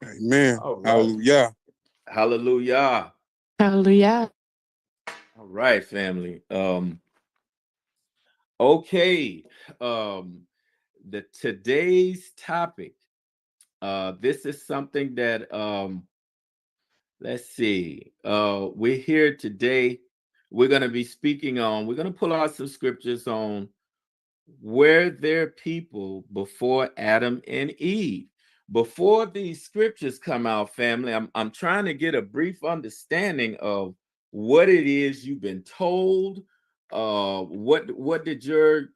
Amen. All right. Hallelujah. Hallelujah. Hallelujah. All right, family. Okay. Um, the today's topic. This is something that let's see. We're here today. We're gonna be speaking on, we're gonna pull out some scriptures on were there people before Adam and Eve. Before these scriptures come out, family, I'm trying to get a brief understanding of what it is you've been told. What did your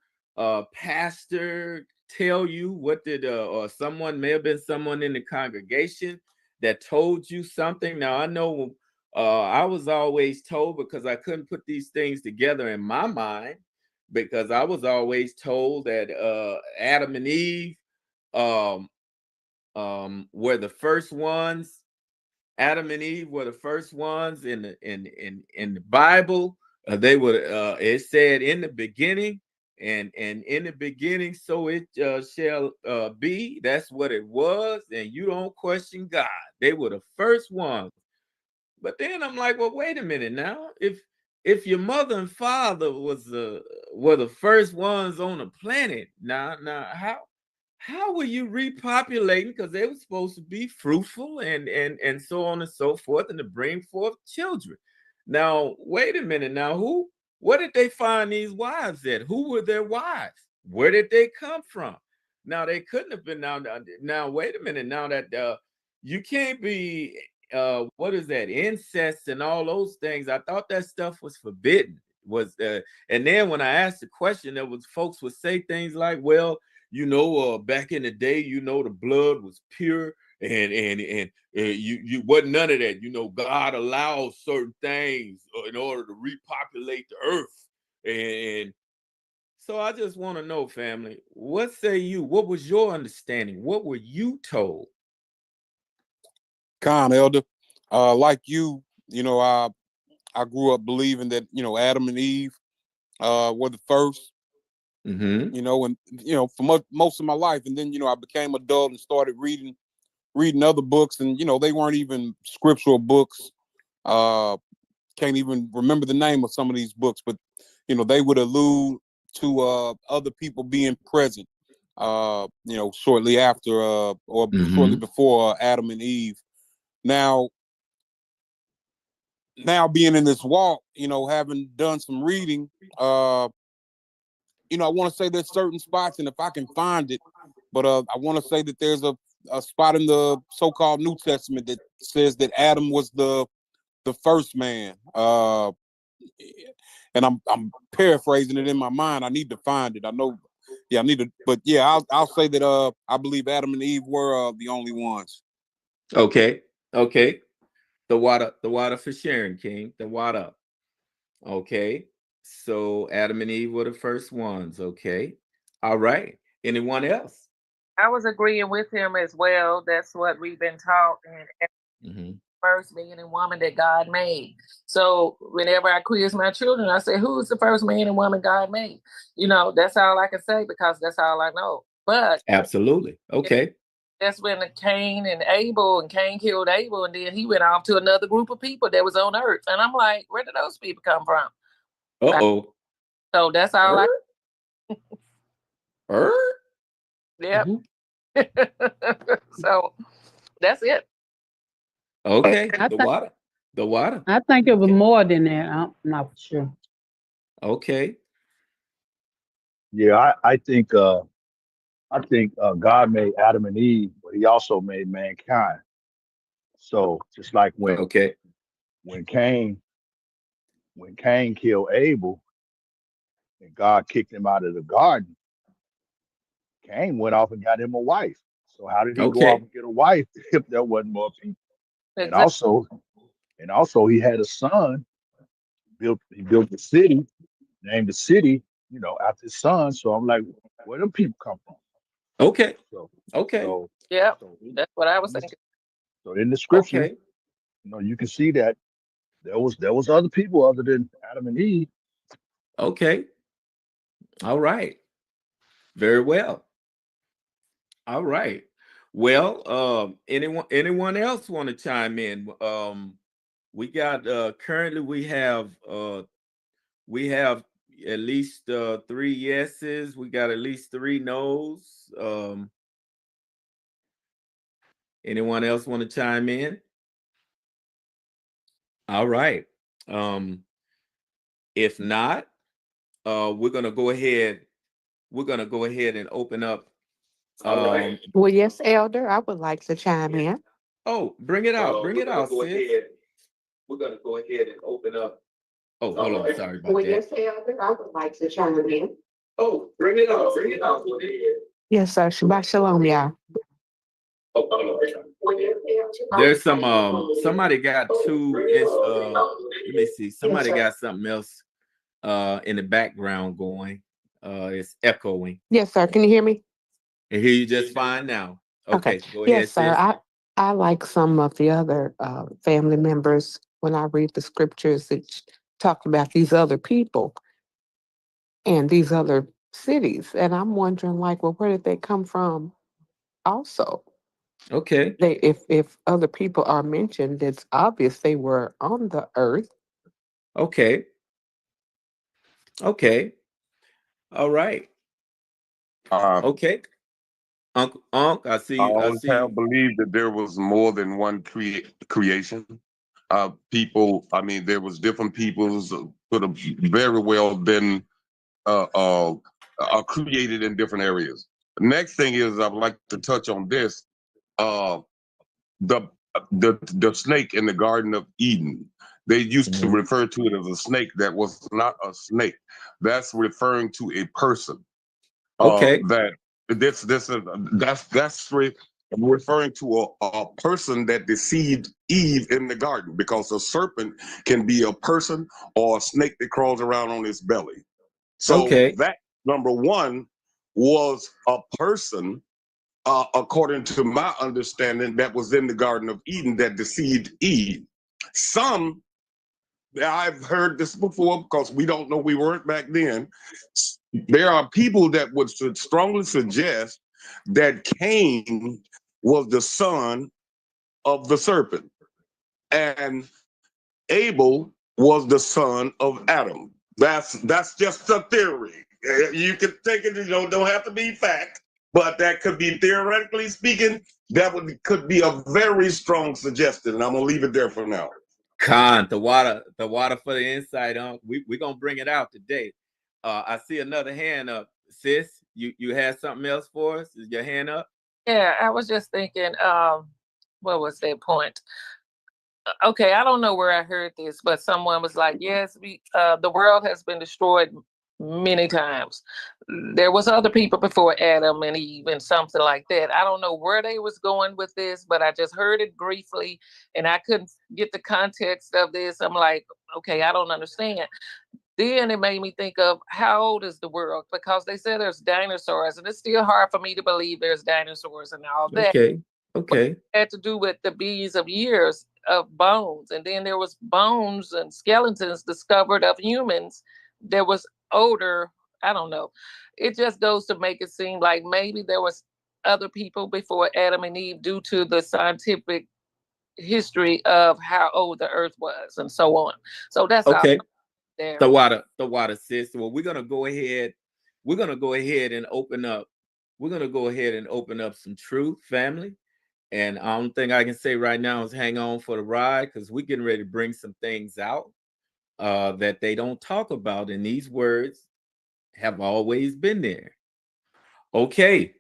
pastor tell you? What did or someone, may have been someone in the congregation that told you something? Now I know I was always told, because I couldn't put these things together in my mind, because I was always told that Adam and Eve um, were the first ones. Adam and Eve were the first ones in the Bible. They were. It said in the beginning, and in the beginning, so it shall be. That's what it was, and you don't question God. They were the first ones. But then I'm like, well, wait a minute now. If your mother and father were the first ones on the planet, now how were you repopulating? Because they were supposed to be fruitful and so on and so forth, and to bring forth children. Now, wait a minute. Now, where did they find these wives at? Who were their wives? Where did they come from? Now, they couldn't have been now. Wait a minute. Now that you can't be what is that, incest and all those things. I thought that stuff was forbidden. Was And then when I asked the question, there was folks would say things like, well, back in the day, the blood was pure, and you wasn't none of that. God allows certain things in order to repopulate the earth. And so I just want to know, family, what say you? What was your understanding? What were you told? Con elder. Like you, I grew up believing that, Adam and Eve were the first, Mm-hmm. and for most of my life. And then, I became adult and started reading other books, and they weren't even scriptural books. Uh can't even remember the name of some of these books, but they would allude to other people being present, shortly after or shortly Mm-hmm. before Adam and Eve. Now, being in this walk, having done some reading, I want to say there's certain spots, and if I can find it, but I want to say that there's a spot in the so-called New Testament that says that Adam was the first man. And I'm paraphrasing it in my mind. I need to find it. I know, yeah, I need to, but yeah, I'll say that I believe Adam and Eve were the only ones. Okay. Okay. The water for sharing, King. The water. Okay. So Adam and Eve were the first ones. Okay. All right. Anyone else? I was agreeing with him as well. That's what we've been taught, and Mm-hmm. first man and woman that God made. So whenever I quiz my children, I say, "Who's the first man and woman God made?" That's all I can say because that's all I know. But Absolutely. Okay. that's when Cain and Abel, and Cain killed Abel, and then he went off to another group of people that was on earth. And I'm like, where did those people come from? Uh-oh. So that's all I. Er? Er? Yep. Mhm. So that's it. Okay. I The think water. The water. I think it was Okay. more than that. I'm not for sure. Okay. Yeah, I think God made Adam and Eve, but He also made mankind. So just like Okay. when Cain when Cain killed Abel and God kicked him out of the garden, Cain went off and got him a wife. So how did he go off Okay. and get a wife if there wasn't more people? And Exactly. also, and also he had a son. He built the city, named the city, after his son. So I'm like, where do people come from? Okay. So Okay. so Yep. so That's what I was in this, thinking. so in the scripture, Okay. you can see that there was other people other than Adam and Eve. Okay. All right. Very well. All right. Well, anyone else want to chime in? We got currently we have at least 3 yeses. We got at least 3 nos. Anyone else want to chime in? All right. If not, we're gonna go ahead. We're gonna go ahead and open up. Well, yes, Elder, I would like to chime in. Oh, bring it out. Bring it out, sis. We're gonna go ahead and open up. Oh, hold on. Sorry about that. Yes, Elder, I would like to chime in. Oh, bring it out. Bring it out. Go ahead. Yes, sir. Shabbat shalom, y'all. There's somebody got let me see. Somebody got something else in the background going. It's echoing. Yes, sir. Can you hear me? I hear you just fine now. Okay, go ahead, Yes, sir. sis. I like some of the other family members when I read the scriptures that talk about these other people and these other cities. And I'm wondering, like, well, where did they come from also? Okay. If other people are mentioned, it's obvious they were on the earth. Okay. Okay. All right. Okay. Uncle, I see. I I always see. have believed that there was more than one creation. People, I mean, there was different peoples could have very well been created in different areas. The next thing is I'd like to touch on this. The the snake in the Garden of Eden. They used to refer to it as a snake that was not a snake. That's referring to a person. Okay. That's referring to a person that deceived Eve in the garden, because a serpent can be a person or a snake that crawls around on its belly. So that number one was a person, according to my understanding, that was in the Garden of Eden that deceived Eve. I've heard this before because we don't know, we weren't back then. There are people that would strongly suggest that Cain was the son of the serpent and Abel was the son of Adam. That's just a theory. You can take it, don't have to be fact, but that could be, theoretically speaking, could be a very strong suggestion. And I'm gonna leave it there for now. Khan, the water for the insight. We're gonna bring it out today. I see another hand up, sis. You had something else for us? Is your hand up? Yeah, I was just thinking, what was that point? Okay, I don't know where I heard this, but someone was like, yes, the world has been destroyed many times. There was other people before Adam and Eve and something like that. I don't know where they was going with this, but I just heard it briefly and I couldn't get the context of this. I'm like, okay, I don't understand. Then it made me think of how old is the world? Because they said there's dinosaurs, and it's still hard for me to believe there's dinosaurs and all that. Okay. It had to do with the billions of years of bones, and then there was bones and skeletons discovered of humans that was older. I don't know. It just goes to make it seem like maybe there was other people before Adam and Eve due to the scientific history of how old the earth was and so on. So that's all there. The water, sis. Well, we're gonna go ahead and open up. We're gonna go ahead and open up some truth, family. And the only thing I can say right now is hang on for the ride, because we're getting ready to bring some things out that they don't talk about. And these words have always been there. Okay.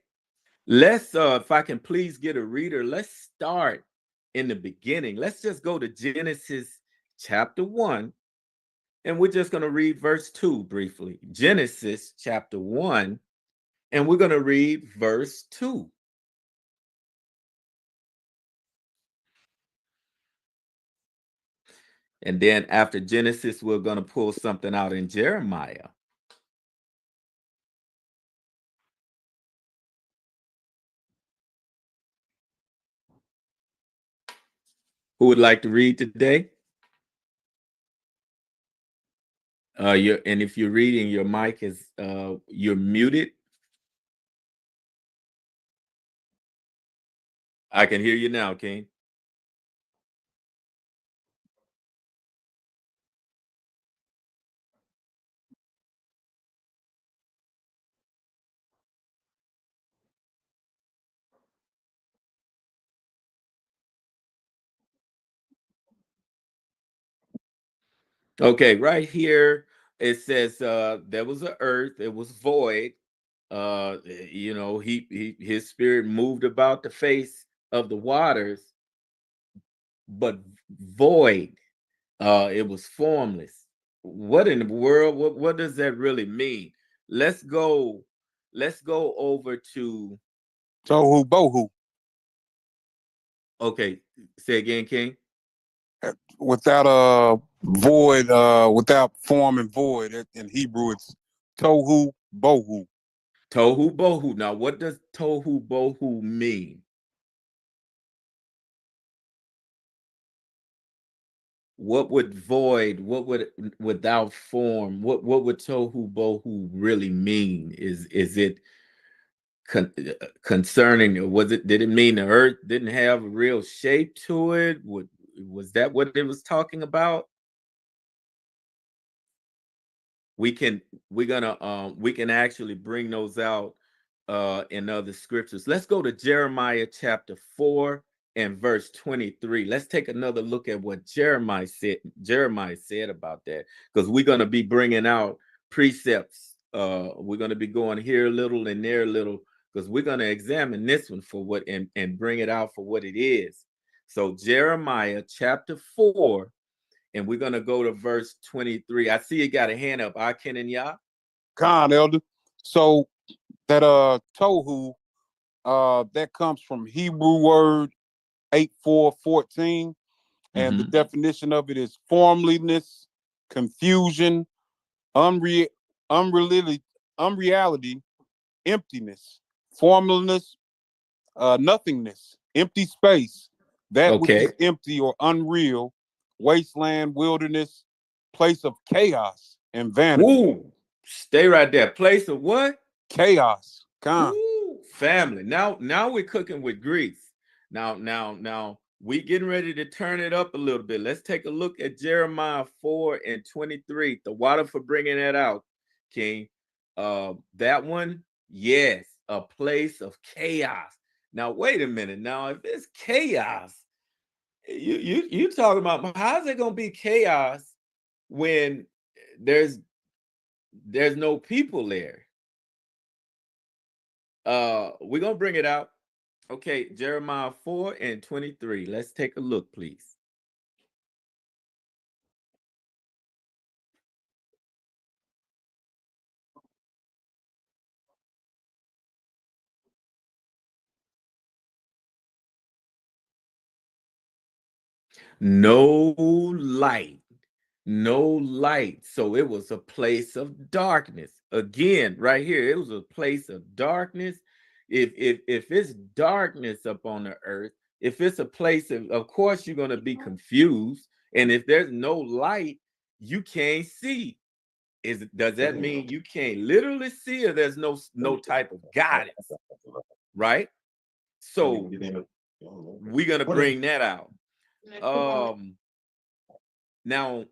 Let's if I can please get a reader, let's start in the beginning. Let's just go to Genesis chapter 1. And we're just going to read verse 2 briefly. Genesis chapter 1. And we're going to read verse 2. And then after Genesis, we're going to pull something out in Jeremiah. Who would like to read today? And if you're reading, your mic is you're muted. I can hear you now, King. Okay, right here it says there was an earth, it was void. His spirit moved about the face of the waters, but void. It was formless. What in the world? What does that really mean? Let's go. Let's go over to. Tohu bohu. Okay, say again, King. Without a void, without form and void. In Hebrew, it's tohu bohu. Tohu bohu. Now, what does tohu bohu mean? What would void? What would without form? What would tohu bohu really mean? Is it concerning? Was it? Did it mean the earth didn't have a real shape to it? Was that what it was talking about? We can actually bring those out in other scriptures. Let's go to Jeremiah chapter 4 and verse 23. Let's take another look at what Jeremiah said about that, because we're going to be bringing out precepts. We're going to be going here a little and there a little, because we're going to examine this one for what and bring it out for what it is. So Jeremiah chapter 4, and we're going to go to verse 23. I see you got a hand up. Akin and Yah. Khan, elder. So that tohu, that comes from Hebrew word 8414, and the definition of it is formlessness, confusion, unreality, unreality, emptiness, formlessness, nothingness, empty space, that which is empty or unreal, wasteland, wilderness, place of chaos and vanity. Ooh, stay right there. Place of what? Chaos. Ooh, family. Now we're cooking with grease. Now we getting ready to turn it up a little bit. Let's take a look at Jeremiah 4 and 23. The water for bringing that out, King. That one, yes, a place of chaos. Now wait a minute. Now if it's chaos, you talking about how's it gonna be chaos when there's no people there? We're gonna bring it out. Okay, Jeremiah 4 and 23. Let's take a look, please. No light, no light. So it was a place of darkness. Again, right here, it was a place of darkness. If it's darkness up on the earth, if it's a place of course you're gonna be confused. And if there's no light, you can't see. Does that mean you can't literally see, or there's no type of guidance, right? So we're gonna bring that out. Now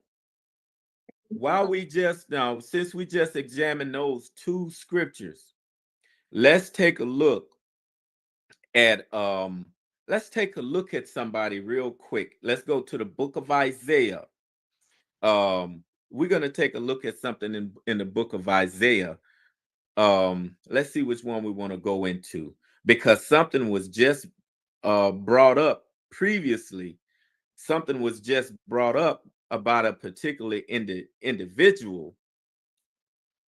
since we just examined those two scriptures, let's take a look at somebody real quick. Let's go to the book of Isaiah. We're gonna take a look at something in the book of Isaiah. Let's see which one we want to go into, because something was just brought up previously. Something was just brought up about a particular individual,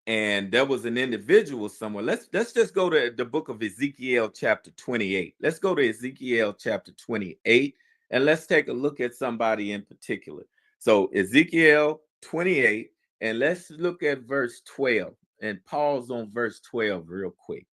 and there was an individual somewhere. Let's just go to the book of Ezekiel chapter 28. Let's go to Ezekiel chapter 28, and let's take a look at somebody in particular. So Ezekiel 28, and let's look at verse 12 and pause on verse 12 real quick.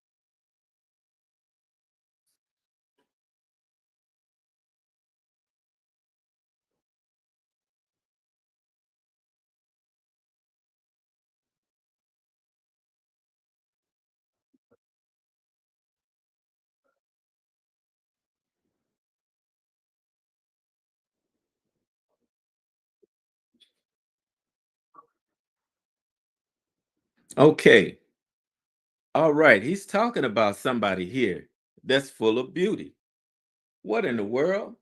Okay. All right. He's talking about somebody here that's full of beauty. What in the world?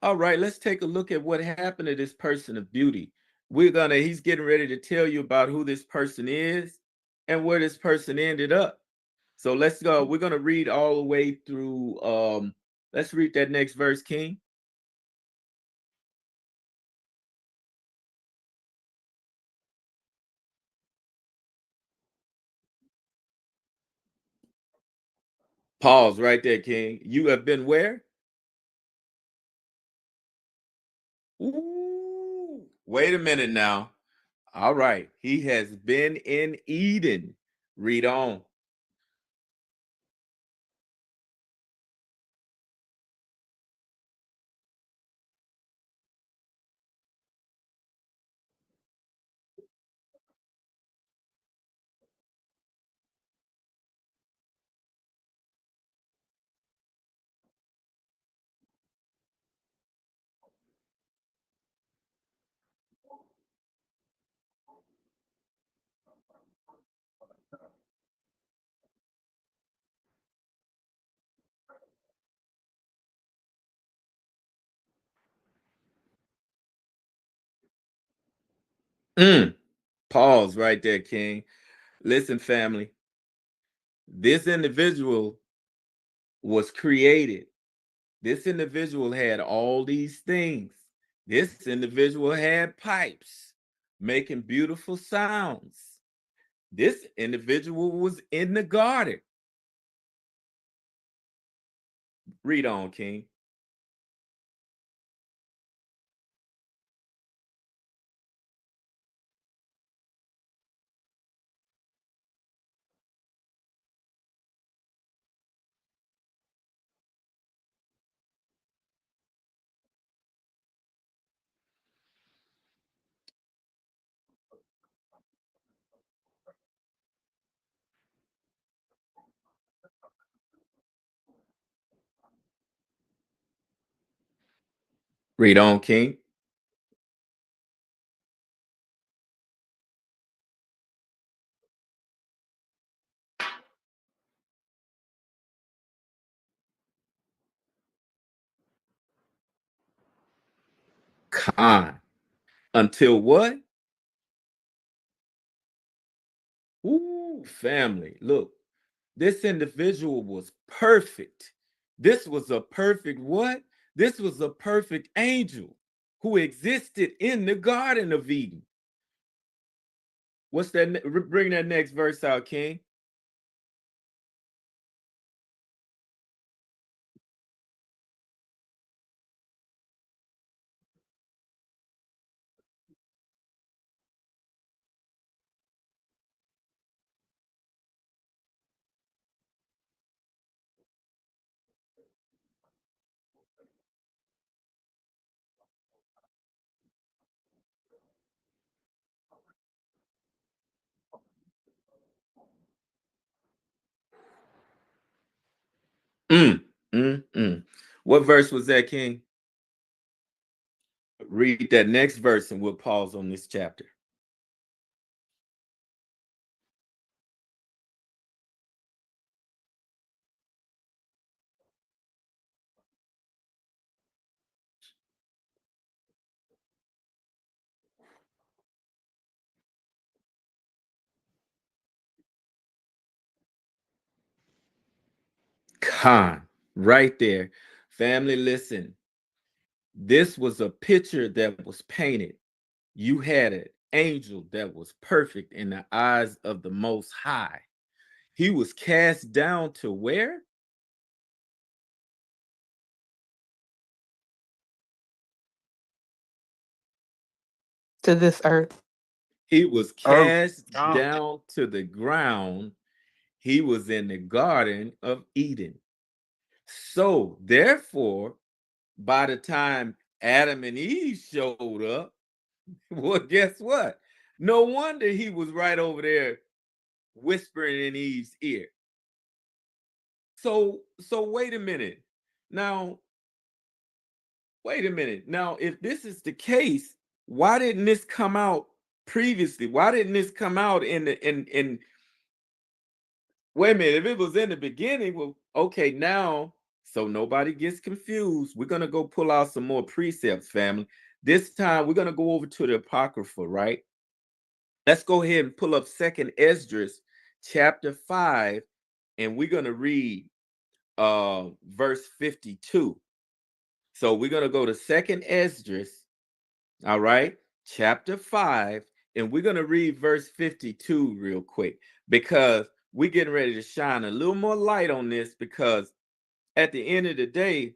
All right, let's take a look at what happened to this person of beauty. He's getting ready to tell you about who this person is and where this person ended up. So let's go. We're gonna read all the way through. Let's read that next verse, King. Pause right there, King. You have been where? Ooh, wait a minute now. All right. He has been in Eden. Read on. Mm, pause right there, King. Listen, family. This individual was created. This individual had all these things. This individual had pipes making beautiful sounds. This individual was in the garden. Read on, King. Read on, King. Con. Until what? Ooh, family. Look, this individual was perfect. This was a perfect what? This was a perfect angel who existed in the Garden of Eden. What's that? Bring that next verse out, King. Mm, mm. What verse was that, King? Read that next verse and we'll pause on this chapter. Con, right there. Family, listen. This was a picture that was painted. You had an angel that was perfect in the eyes of the Most High. He was cast down to where? To this earth. He was Earth. cast down to the ground. He was in the Garden of Eden. So, therefore, by the time Adam and Eve showed up, well, guess what? No wonder he was right over there whispering in Eve's ear. So wait a minute. Now, wait a minute. Now, if this is the case, why didn't this come out previously? Why didn't this come out in wait a minute, if it was in the beginning, well, okay, now, so nobody gets confused, we're going to go pull out some more precepts, family. This time, we're going to go over to the Apocrypha, right? Let's go ahead and pull up 2nd Esdras, chapter 5, and we're going to read verse 52. So we're going to go to 2nd Esdras, all right, chapter 5, and we're going to read verse 52 real quick, because we're getting ready to shine a little more light on this, because at the end of the day,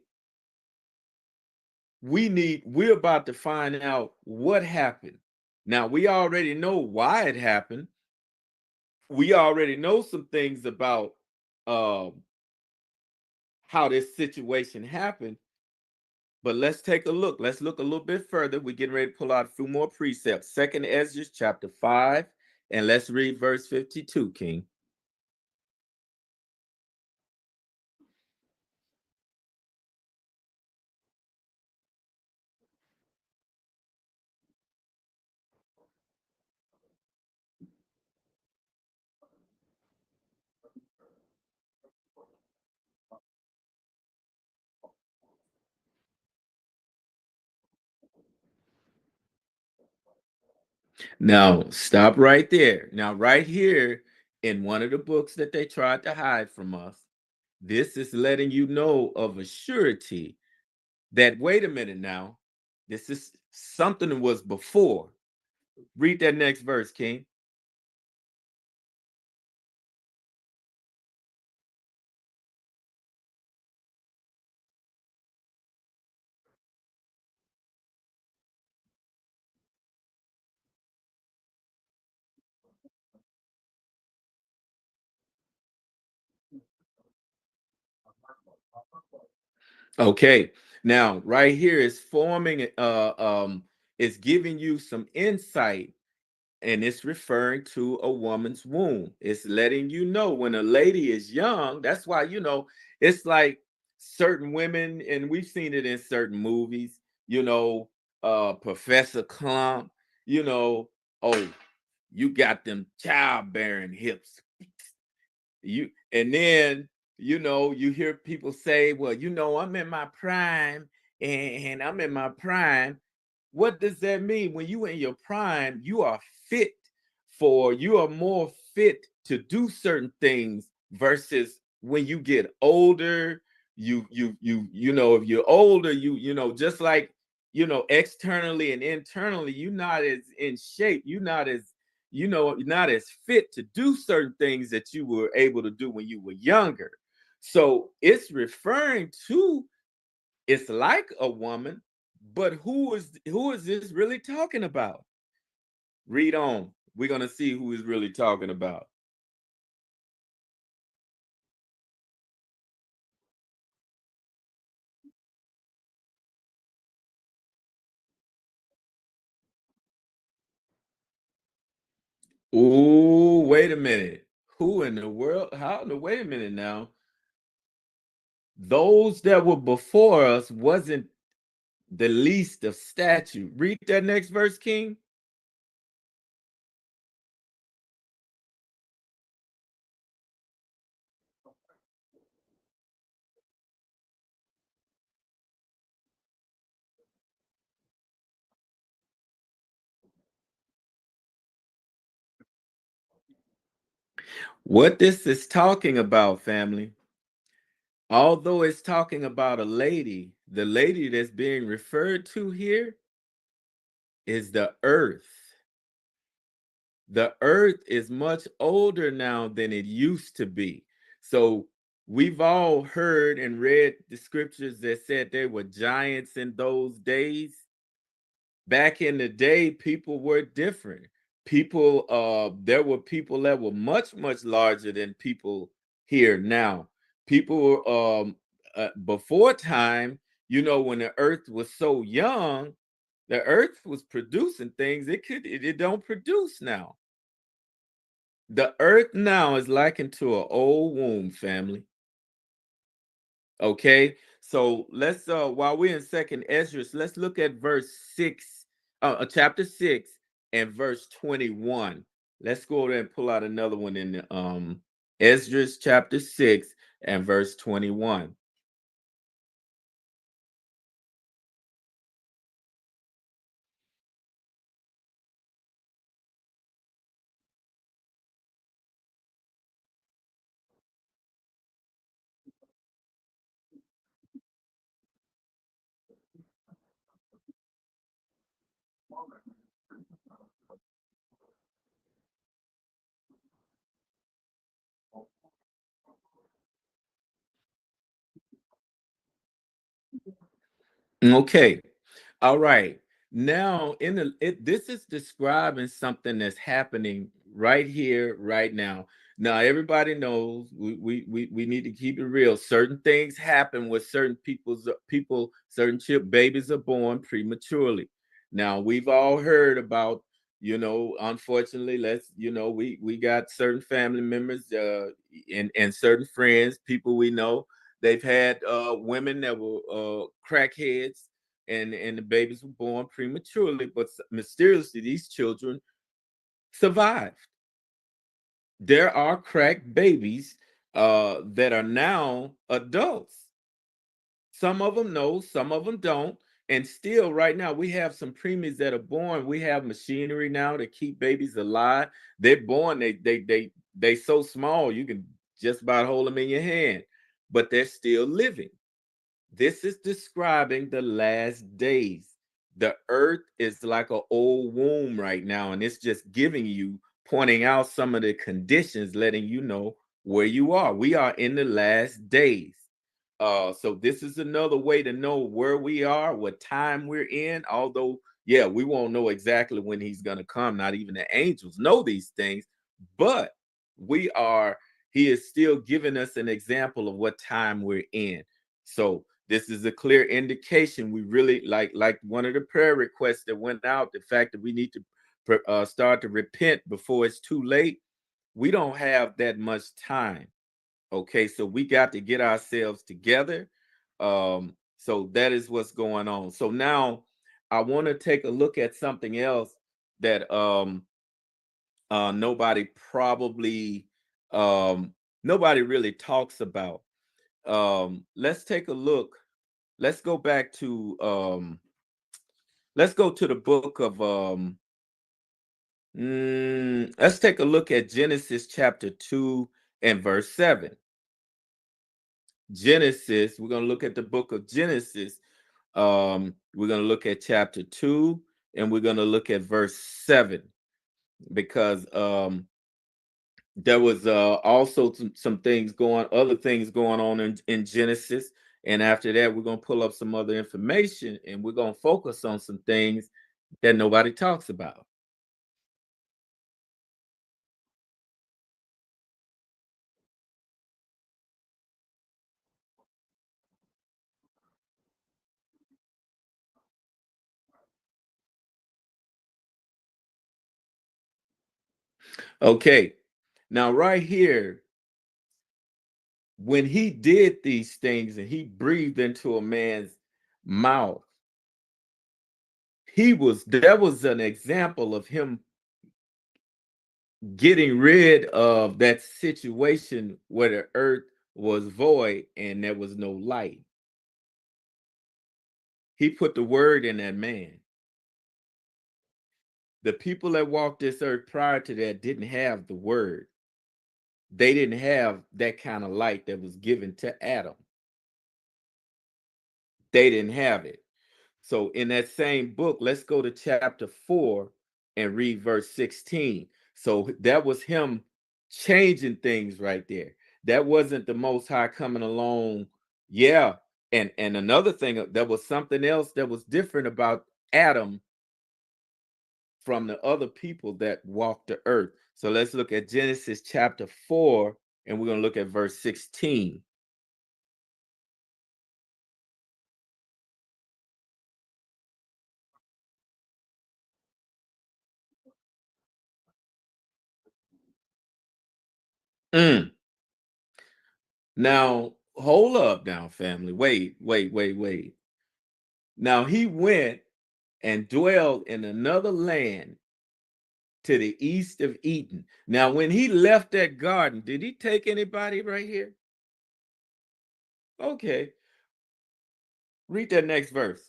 we're about to find out what happened. Now, we already know why it happened. We already know some things about how this situation happened. But let's take a look. Let's look a little bit further. We're getting ready to pull out a few more precepts. 2nd Esdras chapter 5, and let's read verse 52, King. Now, stop right there. Now, right here in one of the books that they tried to hide from us, this is letting you know of a surety that, wait a minute now, this is something that was before. Read that next verse, King. Okay, now right here is forming is giving you some insight, and it's referring to a woman's womb. It's letting you know when a lady is young. That's why, it's like certain women, and we've seen it in certain movies, Professor Clump, oh, you got them childbearing hips. And then you hear people say, well, I'm in my prime, and I'm in my prime. What does that mean? When you in your prime, you are more fit to do certain things, versus when you get older. If you're older, just like, externally and internally, you're not as in shape, you're not as fit to do certain things that you were able to do when you were younger. So it's referring to, it's like a woman, but who is this really talking about? Read on. We're going to see who is really talking about. Oh, wait a minute. Who in the world? Wait a minute now. Those that were before us wasn't the least of stature. Read that next verse, King. What this is talking about, family, although it's talking about a lady, the lady that's being referred to here is the earth. The earth is much older now than it used to be. So we've all heard and read the scriptures that said there were giants in those days. Back in the day, people were different. There were people that were much, much larger than people here now. People before time, when the earth was so young, the earth was producing things it don't produce now. The earth now is likened to an old womb, family. Okay, so let's while we're in 2nd Esdras, let's look at verse 6, chapter 6, and verse 21. Let's go over there and pull out another one in the Esdras chapter 6 and verse 21. Okay. All right. Now, this is describing something that's happening right here, right now. Now, everybody knows we need to keep it real. Certain things happen with certain people, certain babies are born prematurely. Now, we've all heard about, unfortunately, we got certain family members and certain friends, people we know. They've had women that were crackheads, and the babies were born prematurely, but mysteriously these children survived. There are crack babies that are now adults. Some of them know, some of them don't. And still, right now, we have some preemies that are born. We have machinery now to keep babies alive. They're born. They so small you can just about hold them in your hand, but they're still living. This is describing the last days. The earth is like an old womb right now, and it's just giving you, pointing out some of the conditions, letting you know where you are. We are in the last days. So this is another way to know where we are, what time we're in. Although, yeah, we won't know exactly when he's going to come. Not even the angels know these things, but he is still giving us an example of what time we're in. So this is a clear indication. We really like one of the prayer requests that went out, the fact that we need to start to repent before it's too late. We don't have that much time. Okay, so we got to get ourselves together. So that is what's going on. So now I want to take a look at something else that nobody probably nobody really talks about. Let's take a look. Let's go back to let's go to the book of let's take a look at Genesis chapter 2 and verse 7. Genesis, we're going to look at the book of Genesis. We're going to look at chapter 2 and we're going to look at verse 7, because there was also some things other things going on in Genesis. And after that, we're going to pull up some other information and we're going to focus on some things that nobody talks about. Okay, now right here, when he did these things and he breathed into a man's mouth, there was an example of him getting rid of that situation where the earth was void and there was no light. He put the word in that man. The people that walked this earth prior to that didn't have the word. They didn't have that kind of light that was given to Adam. They didn't have it. So in that same book, let's go to chapter 4 and read verse 16. So that was him changing things right there. That wasn't the Most High coming along. Yeah. And another thing, there was something else that was different about Adam from the other people that walked the earth. So let's look at Genesis chapter 4 and we're going to look at verse 16. Now, hold up now, family. Wait. Now he went and dwelled in another land to the east of Eden. Now, when he left that garden, did he take anybody right here? Okay. Read that next verse.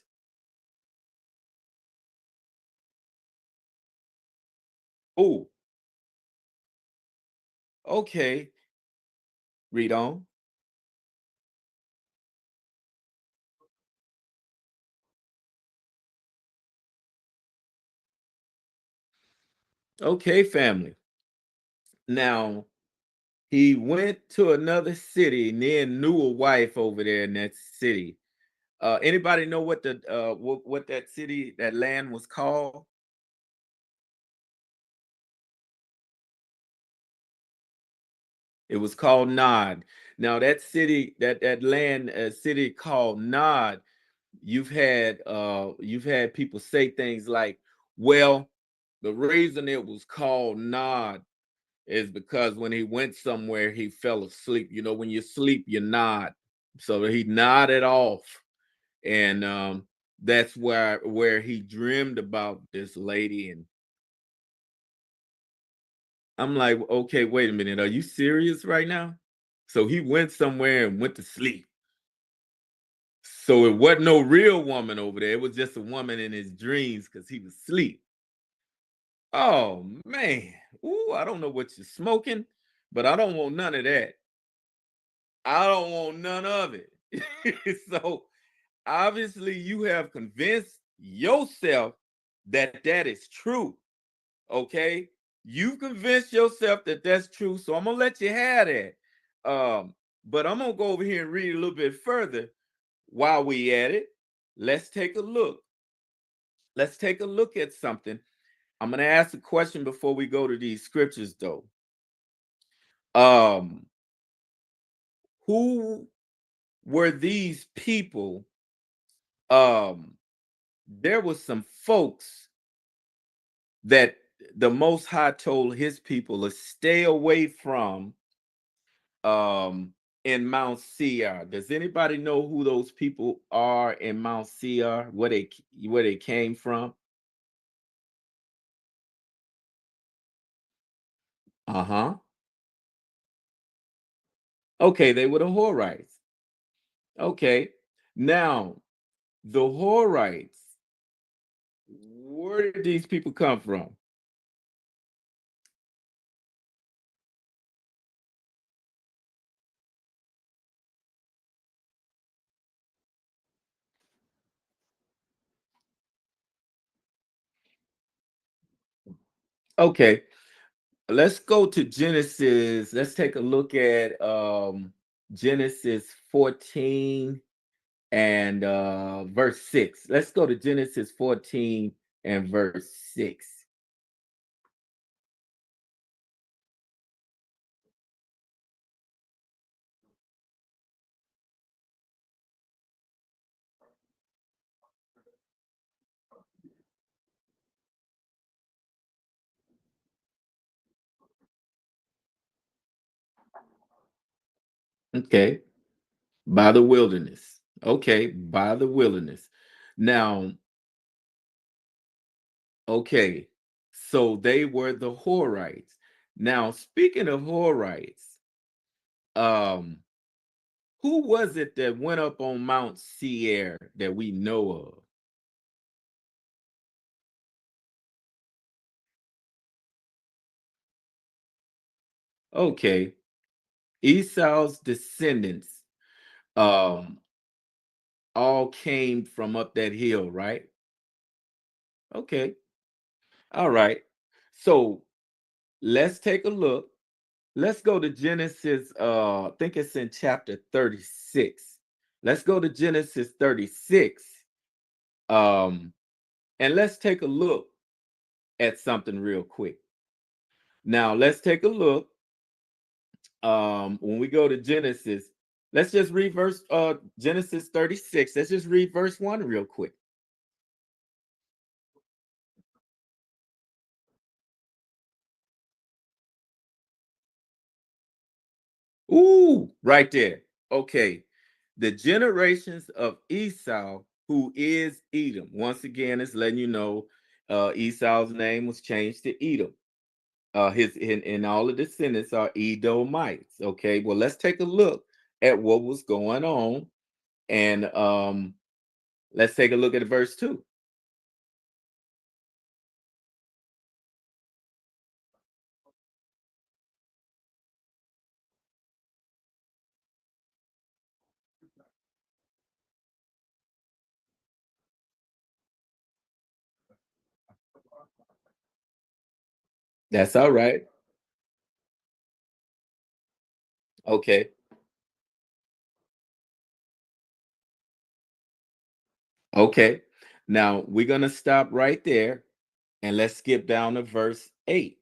Oh, okay. Read on. Okay, family. Now, he went to another city and then knew a wife over there in that city. Anybody know what the what that city, that land was called? It was called Nod. Now that city, that land, city called Nod, you've had people say things like, well, the reason it was called Nod is because when he went somewhere, he fell asleep. You know, when you sleep, you nod. So he nodded off. And that's where he dreamed about this lady. And I'm like, okay, wait a minute. Are you serious right now? So he went somewhere and went to sleep. So it wasn't no real woman over there. It was just a woman in his dreams because he was asleep. Oh man. Ooh, I don't know what you're smoking, but I don't want none of that. I don't want none of it. So obviously you have convinced yourself that that is true. Okay. You've convinced yourself that that's true. So I'm going to let you have that. But I'm going to go over here and read a little bit further while we at it. Let's take a look. Let's take a look at something. I'm going to ask a question before we go to these scriptures though. Who were these people? There was some folks that the Most High told his people to stay away from in Mount Seir. Does anybody know who those people are in Mount Seir? Where they came from? Uh-huh. Okay, they were the Horites. Okay. Now, the Horites, where did these people come from? Okay. Let's go to Genesis. Let's take a look at Genesis 14 and verse 6. Let's go to Genesis 14 and verse 6. Okay. By the wilderness. Okay, by the wilderness. Now, okay, so they were the Horites. Now, speaking of Horites, um, who was it that went up on Mount Seir that we know of? Okay, Esau's descendants um all came from up that hill, right? Okay. All right. So let's take a look. Let's go to Genesis. I think it's in chapter 36. Let's go to Genesis 36. And let's take a look at something real quick. Now let's take a look. When we go to Genesis, let's just read Genesis 36. Let's just read verse 1 real quick. Ooh, right there. Okay. The generations of Esau, who is Edom. Once again, it's letting you know Esau's name was changed to Edom. his and all the descendants are Edomites. Okay, well, let's take a look at what was going on, and let's take a look at verse 2. That's all right. Okay. Okay. Now we're gonna stop right there and let's skip down to verse 8.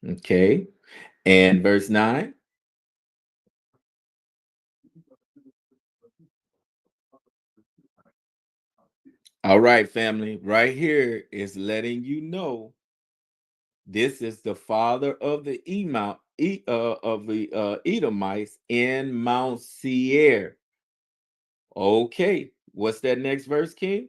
Okay. And verse 9. All right, family. Right here is letting you know this is the father of the Edomites in Mount Seir. Okay. What's that next verse, King?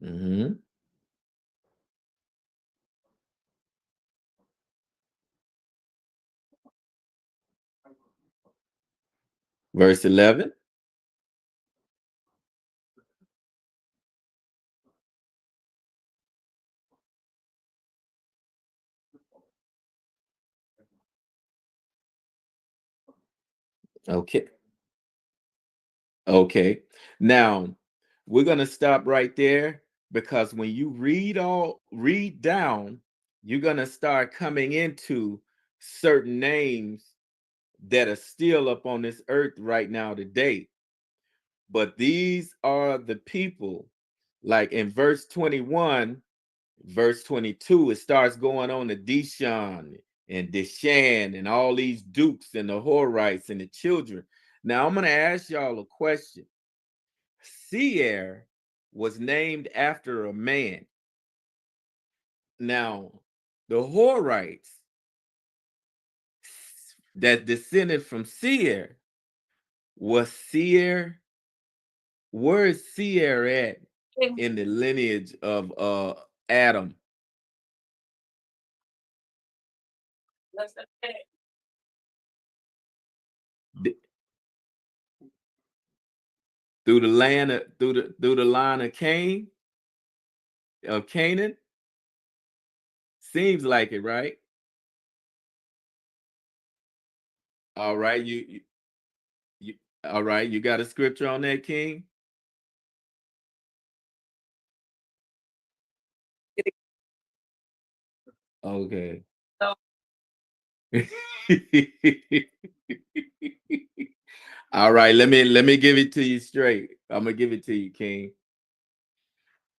Mm-hmm. Verse 11. Okay. Okay. Now we're gonna stop right there because when you read down, you're gonna start coming into certain names that are still up on this earth right now today. But these are the people, like in verse 21, verse 22, it starts going on to Dishon and Dishan and all these dukes and the Horites and the children. Now I'm going to ask y'all a question. Seir was named after a man. Now, the Horites that descended from Seir was Seir. Where is Seir at in the lineage of Adam? Through the land of, through the line of Canaan. Seems like it, right? All right, you all right, you got a scripture on that, King? Okay. So All right, let me give it to you straight. I'm gonna give it to you, King.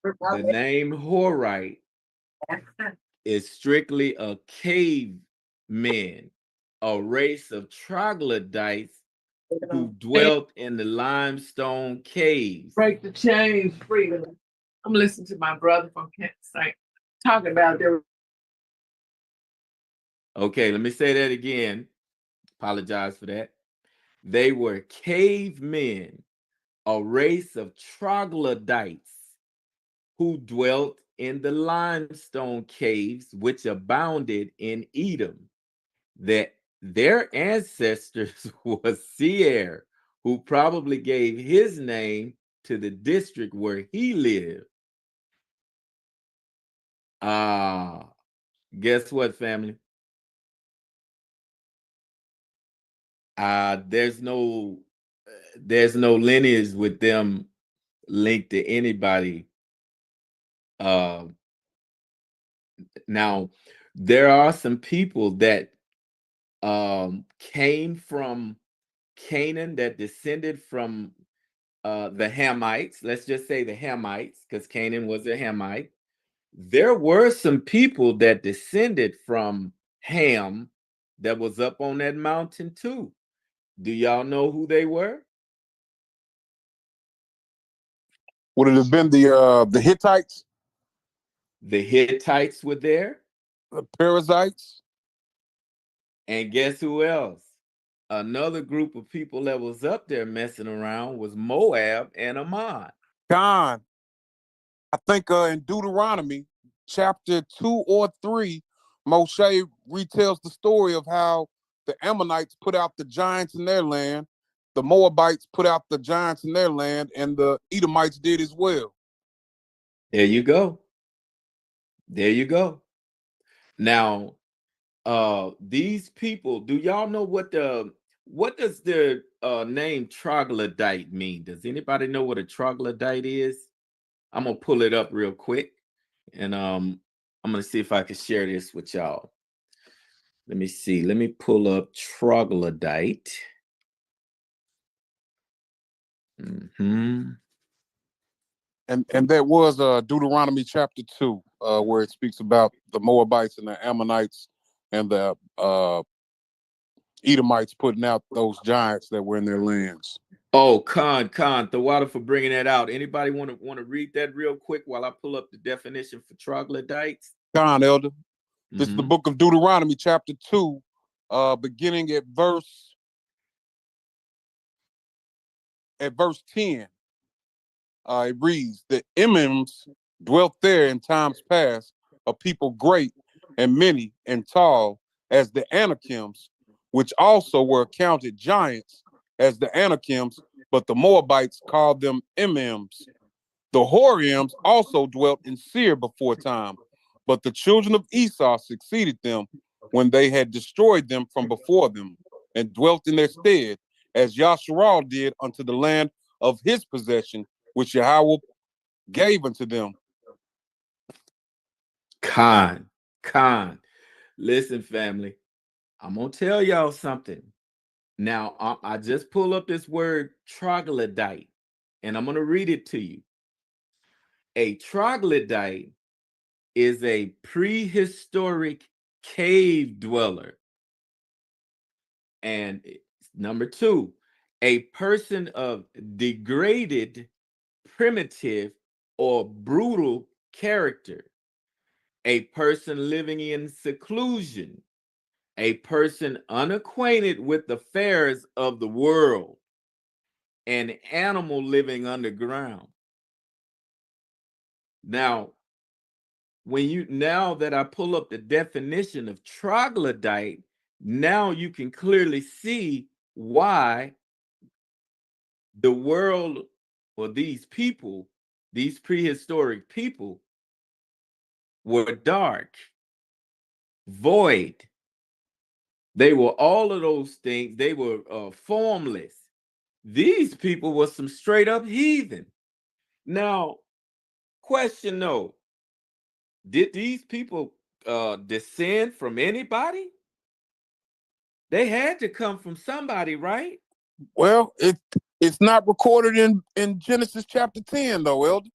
The name Horite is strictly a caveman, a race of troglodytes who dwelt in the limestone caves. break the chains freedom. I'm listening to my brother from Kansas City talking about their Okay, let me say that again. Apologize for that. They were cavemen, a race of troglodytes who dwelt in the limestone caves which abounded in Edom. That their ancestors was Seir, who probably gave his name to the district where he lived. Ah, guess what, family? There's no lineage with them linked to anybody. Now there are some people that came from Canaan that descended from the Hamites. Let's just say the Hamites, because Canaan was a Hamite. there were some people that descended from Ham that was up on that mountain too. Do y'all know who they were? Would it have been the Hittites, The Hittites were there. the Perizzites? And guess who else? Another group of people that was up there messing around was Moab and Ammon. Con. I think in Deuteronomy chapter 2 or 3, Moshe retells the story of how the Ammonites put out the giants in their land, the Moabites put out the giants in their land, and the Edomites did as well. There you go. There you go. Now, these people, do y'all know what does the name troglodyte mean? Does anybody know what a troglodyte is? I'm gonna pull it up real quick, and I'm gonna see if I can share this with y'all. Let me see. Let me pull up troglodyte. And that was Deuteronomy chapter 2, where it speaks about the Moabites and the Ammonites and the Edomites putting out those giants that were in their lands. Oh, Khan, the water for bringing that out. Anybody want to read that real quick while I pull up the definition for troglodytes? Khan, Elder. This is the book of Deuteronomy chapter 2, beginning at verse 10. It reads, the Emims dwelt there in times past, a people great and many and tall as the Anakims, which also were accounted giants as the Anakims, but the Moabites called them Emims. The Horims also dwelt in Seir before time, but the children of Esau succeeded them when they had destroyed them from before them, and dwelt in their stead, as YahShay did unto the land of his possession, which Yahweh gave unto them. Khan. Listen, family, I'm gonna tell y'all something. Now, I just pull up this word troglodyte, and I'm gonna read it to you. A troglodyte is a prehistoric cave dweller. And number 2, a person of degraded, primitive, or brutal character. A person living in seclusion. A person unacquainted with the affairs of the world. An animal living underground. Now, now that I pull up the definition of troglodyte, now you can clearly see why the world, or these people, these prehistoric people, were dark, void. They were all of those things. They were formless. These people were some straight up heathen. Now, question though, did these people descend from anybody? They had to come from somebody, right? Well, it's not recorded in Genesis chapter 10, though, Elder.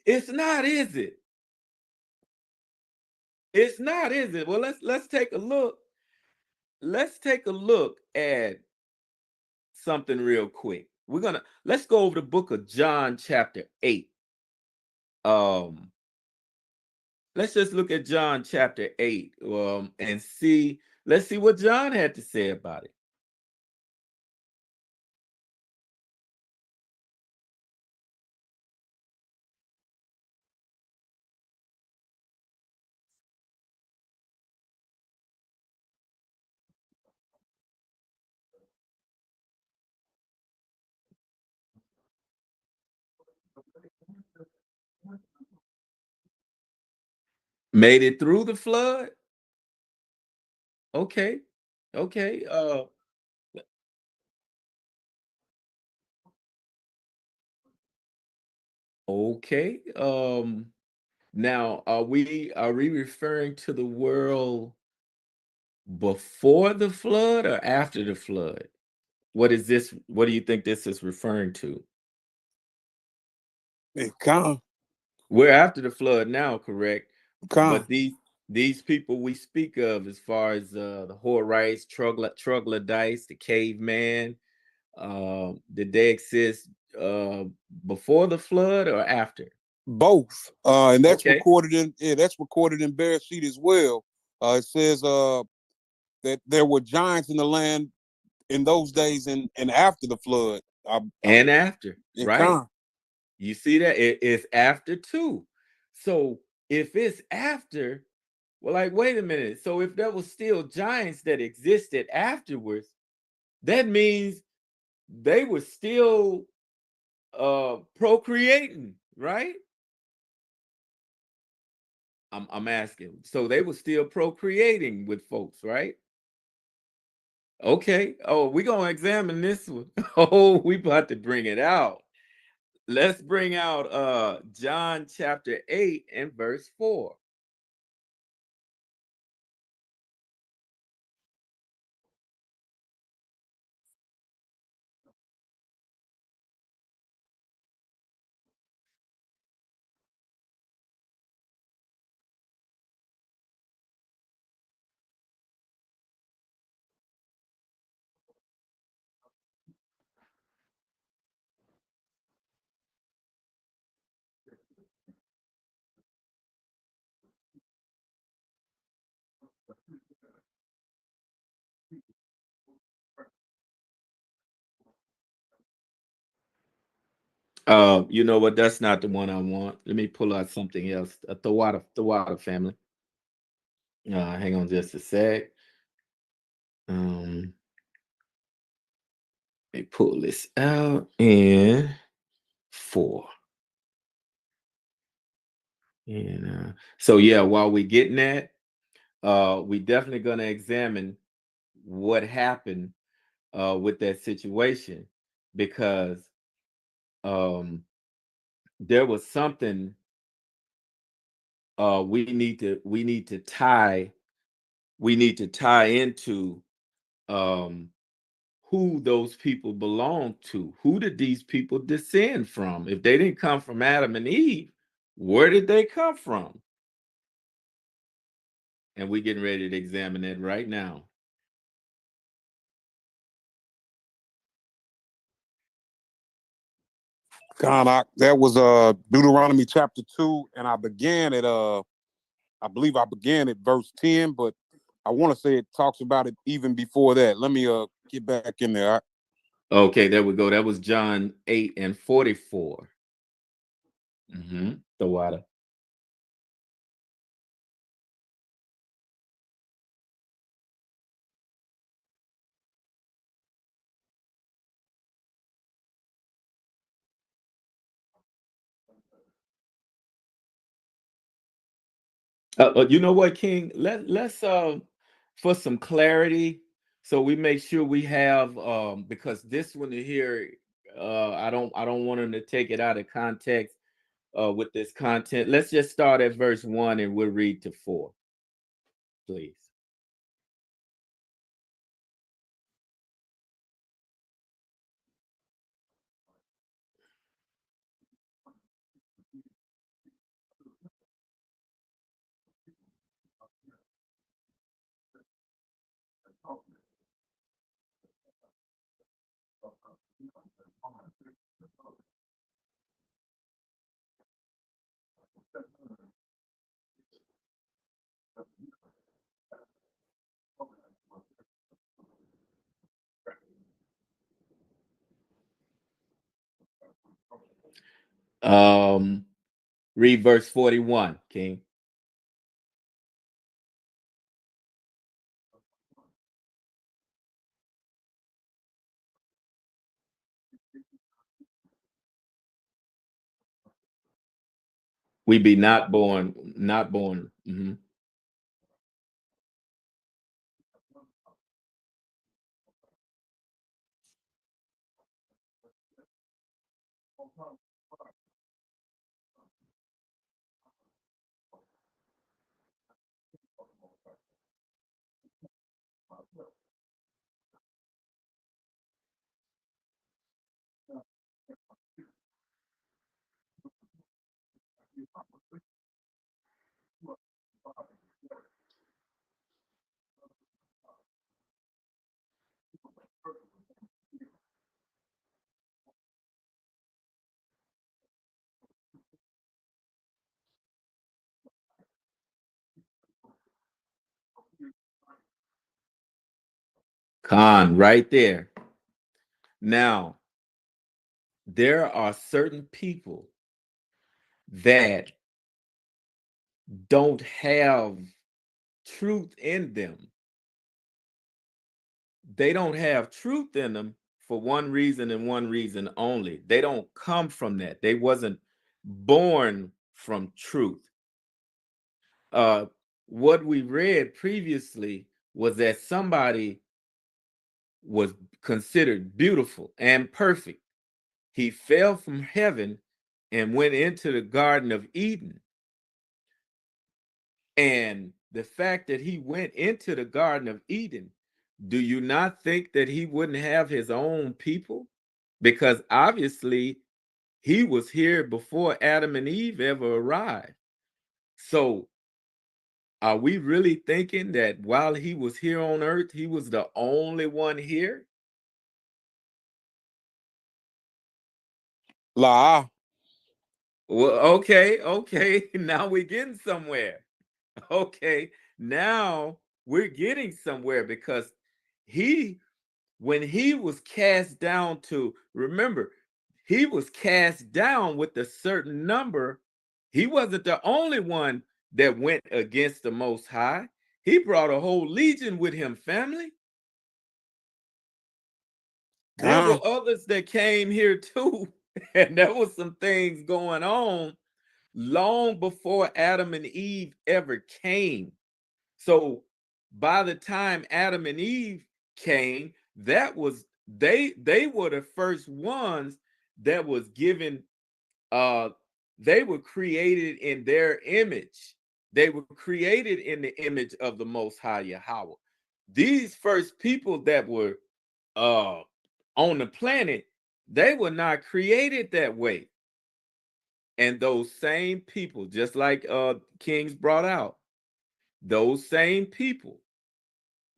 It's not, is it? It's not, is it? Well, let's take a look. Let's take a look at something real quick. Let's go over the book of John chapter 8. Let's just look at John chapter 8 and see. Let's see what John had to say about it. Made it through the flood? Okay. Okay. Okay. Now are we referring to the world before the flood or after the flood? What is this? What do you think this is referring to? Hey, Con, We're after the flood now, correct? Con. But these people we speak of, as far as the Horites, troglodytes, the caveman, did they exist before the flood or after? Both. And that's Okay. recorded in Bereshit as well. It says that there were giants in the land in those days and after the flood. And after, In right? Con. You see that it's after too. So if it's after, well, like, wait a minute. So if there was still giants that existed afterwards, that means they were still procreating, right? I'm asking. So they were still procreating with folks, right? Okay. Oh, we're gonna examine this one. Oh, we about to bring it out. Let's bring out John chapter 8 and verse 4. You know what? That's not the one I want. Let me pull out something else. The water family. Hang on just a sec. Let me pull this out in 4. And so yeah, while we're getting that, we definitely gonna examine what happened with that situation, because there was something we need to tie into who those people belong to. Who did these people descend from? If they didn't come from Adam and Eve, where did they come from? And we're getting ready to examine it right now. Con, that was Deuteronomy chapter 2, and I believe I began at verse 10, but I want to say it talks about it even before that. Let me get back in there. Okay, there we go. That was John 8 and 44. The water. You know what, King? Let's for some clarity, so we make sure we have because this one here, I don't want them to take it out of context with this content. Let's just start at verse 1 and we'll read to 4, please. Read verse 41, King. We be not born, not born. Khan, right there. Now, there are certain people that don't have truth in them. They don't have truth in them for one reason and one reason only. They don't come from that. They wasn't born from truth. What we read previously was that somebody was considered beautiful and perfect. He fell from heaven and went into the Garden of Eden. And the fact that he went into the Garden of Eden, do you not think that he wouldn't have his own people? Because obviously he was here before Adam and Eve ever arrived. So are we really thinking that while he was here on earth, he was the only one here? La. Well, okay. Now we're getting somewhere. Okay, now we're getting somewhere because when he was cast down to, remember, he was cast down with a certain number. He wasn't the only one that went against the Most High. He brought a whole legion with him, family. There were others that came here too, and there was some things going on long before Adam and Eve ever came. So by the time Adam and Eve came, that was they were the first ones that was given, they were created in their image. They were created in the image of the Most High Yahawah. These first people that were on the planet, they were not created that way. And those same people, just like Kings brought out, those same people,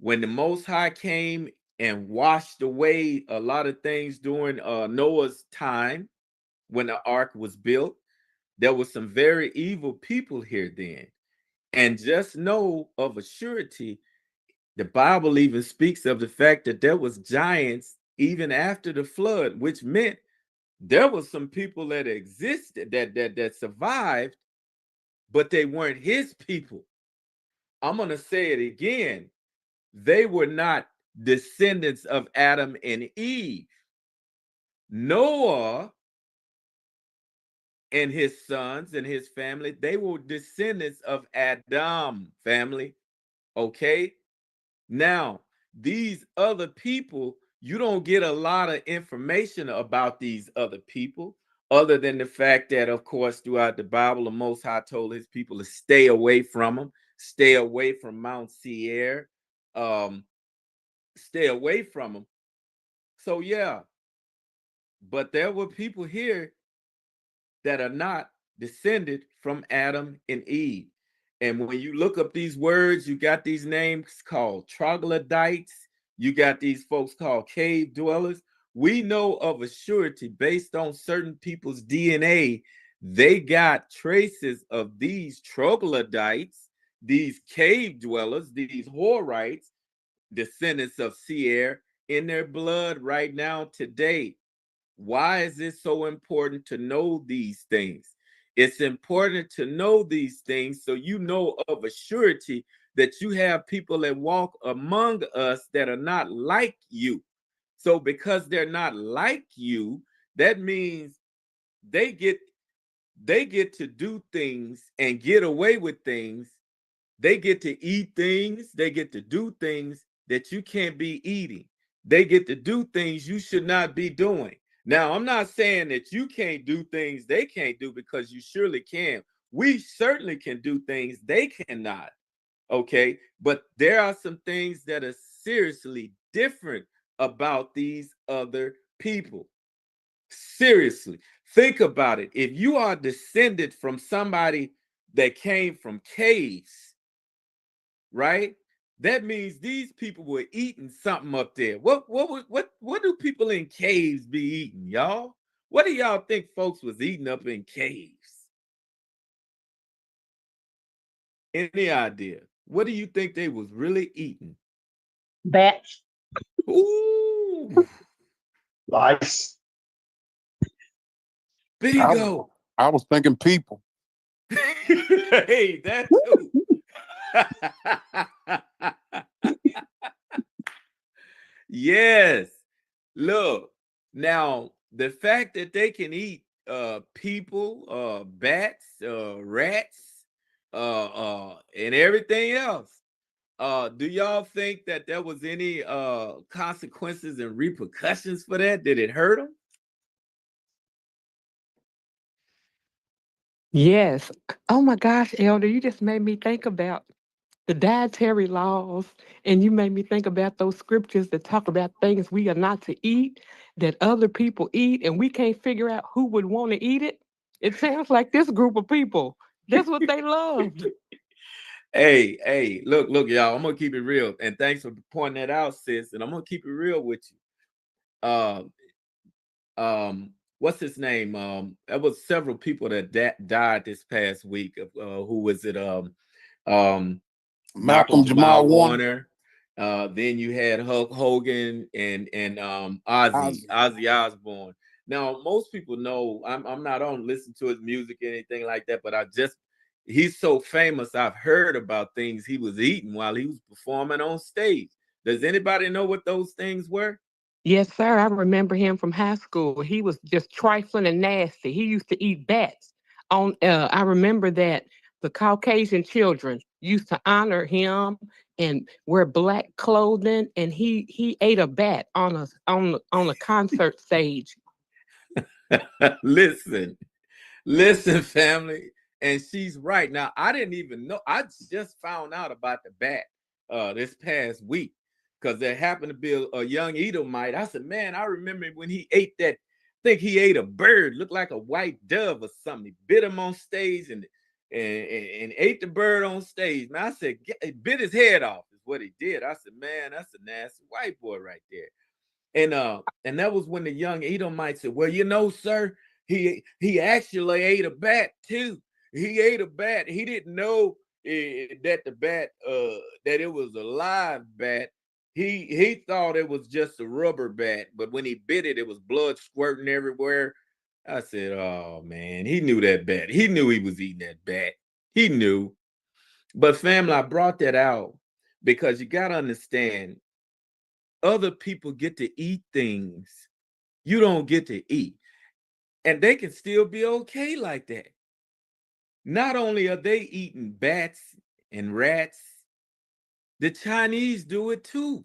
when the Most High came and washed away a lot of things during Noah's time, when the ark was built, there was some very evil people here then. And just know of a surety, the Bible even speaks of the fact that there was giants even after the flood, which meant there was some people that existed that survived, but they weren't his people. I'm going to say it again. They were not descendants of Adam and Eve. Noah and his sons and his family, they were descendants of Adam, family. Okay? Now, these other people, you don't get a lot of information about these other people, other than the fact that, of course, throughout the Bible, the Most High told his people to stay away from them, stay away from Mount Seir, stay away from them. So, yeah, but there were people here that are not descended from Adam and Eve. And when you look up these words, you got these names called troglodytes. You got these folks called cave dwellers. We know of a surety based on certain people's DNA, they got traces of these troglodytes, these cave dwellers, these Horites, descendants of Seir, in their blood right now today. Why is it so important to know these things? It's important to know these things so you know of a surety that you have people that walk among us that are not like you. So because they're not like you, that means they get to do things and get away with things. They get to eat things, they get to do things that you can't be eating. They get to do things you should not be doing. Now, I'm not saying that you can't do things they can't do, because you surely can. We certainly can do things they cannot. Okay. But there are some things that are seriously different about these other people. Seriously. Think about it. If you are descended from somebody that came from caves, right? That means these people were eating something up there. What do people in caves be eating, y'all? What do y'all think folks was eating up in caves? Any idea? What do you think they was really eating? Bats. Ooh, Lice. bingo. I was thinking people. Hey, that too. Yes. Look, now the fact that they can eat people, bats, rats, and everything else. Do y'all think that there was any consequences and repercussions for that? Did it hurt them? Yes. Oh my gosh, Elder, you just made me think about the dietary laws, and you made me think about those scriptures that talk about things we are not to eat that other people eat, and we can't figure out who would want to eat it. It sounds like this group of people. That's what they loved. Hey, look, y'all. I'm gonna keep it real, and thanks for pointing that out, sis. And I'm gonna keep it real with you. What's his name? There was several people that died this past week. Who was it? Malcolm Jamal Warner. Then you had Hulk Hogan and Ozzy Osbourne. Now, most people know I'm not on listen to his music or anything like that, but he's so famous. I've heard about things he was eating while he was performing on stage. Does anybody know what those things were? Yes, sir. I remember him from high school. He was just trifling and nasty. He used to eat bats. I remember that the Caucasian children used to honor him and wear black clothing, and he ate a bat on a concert stage. Listen, family, and she's right. Now, I didn't even know. I just found out about the bat this past week because there happened to be a young Edomite. I said, man, I remember when he ate that. I think he ate a bird, looked like a white dove or something. He bit him on stage and ate the bird on stage. Man, I said, he bit his head off is what he did. I said, man, that's a nasty white boy right there. And that was when the young Edomite said, well, you know, sir, he actually ate a bat too. He ate a bat. He didn't know that the bat that it was a live bat. He thought it was just a rubber bat, but when he bit it, it was blood squirting everywhere. I said, oh man, he knew that bat. He knew he was eating that bat. He knew. But family, I brought that out because you got to understand, other people get to eat things you don't get to eat. And they can still be okay like that. Not only are they eating bats and rats, the Chinese do it too.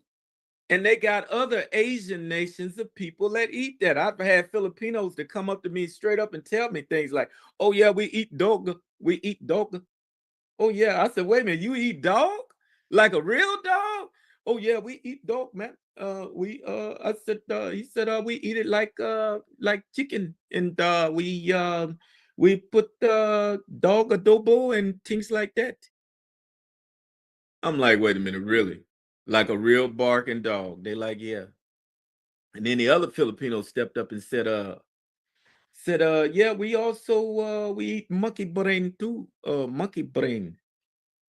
And they got other Asian nations of people that eat that. I've had Filipinos that come up to me straight up and tell me things like, oh yeah, we eat dog. We eat dog. Oh yeah. I said, wait a minute, you eat dog? Like a real dog? Oh yeah, we eat dog, man. I said, he said, we eat it like chicken, and we put dog adobo and things like that. I'm like, wait a minute, really? Like a real barking dog? They like, yeah. And then the other Filipino stepped up and said, yeah, we also we eat monkey brain too, monkey brain.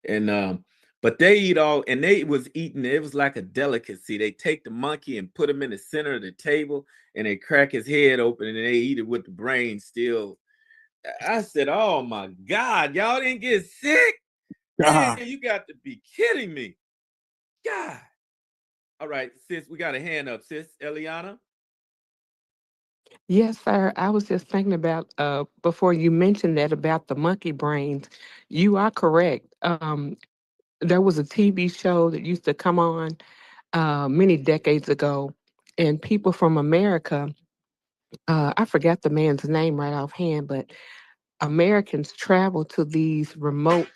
And but they eat all, and they was eating, it was like a delicacy. They take the monkey and put him in the center of the table, and they crack his head open, and they eat it with the brain still. I said, oh my God, y'all didn't get sick? Man, you got to be kidding me. God. All right, sis, we got a hand up, sis. Eliana? Yes, sir. I was just thinking about before you mentioned that about the monkey brains. You are correct. There was a TV show that used to come on many decades ago, and people from America, I forgot the man's name right offhand, but Americans travel to these remote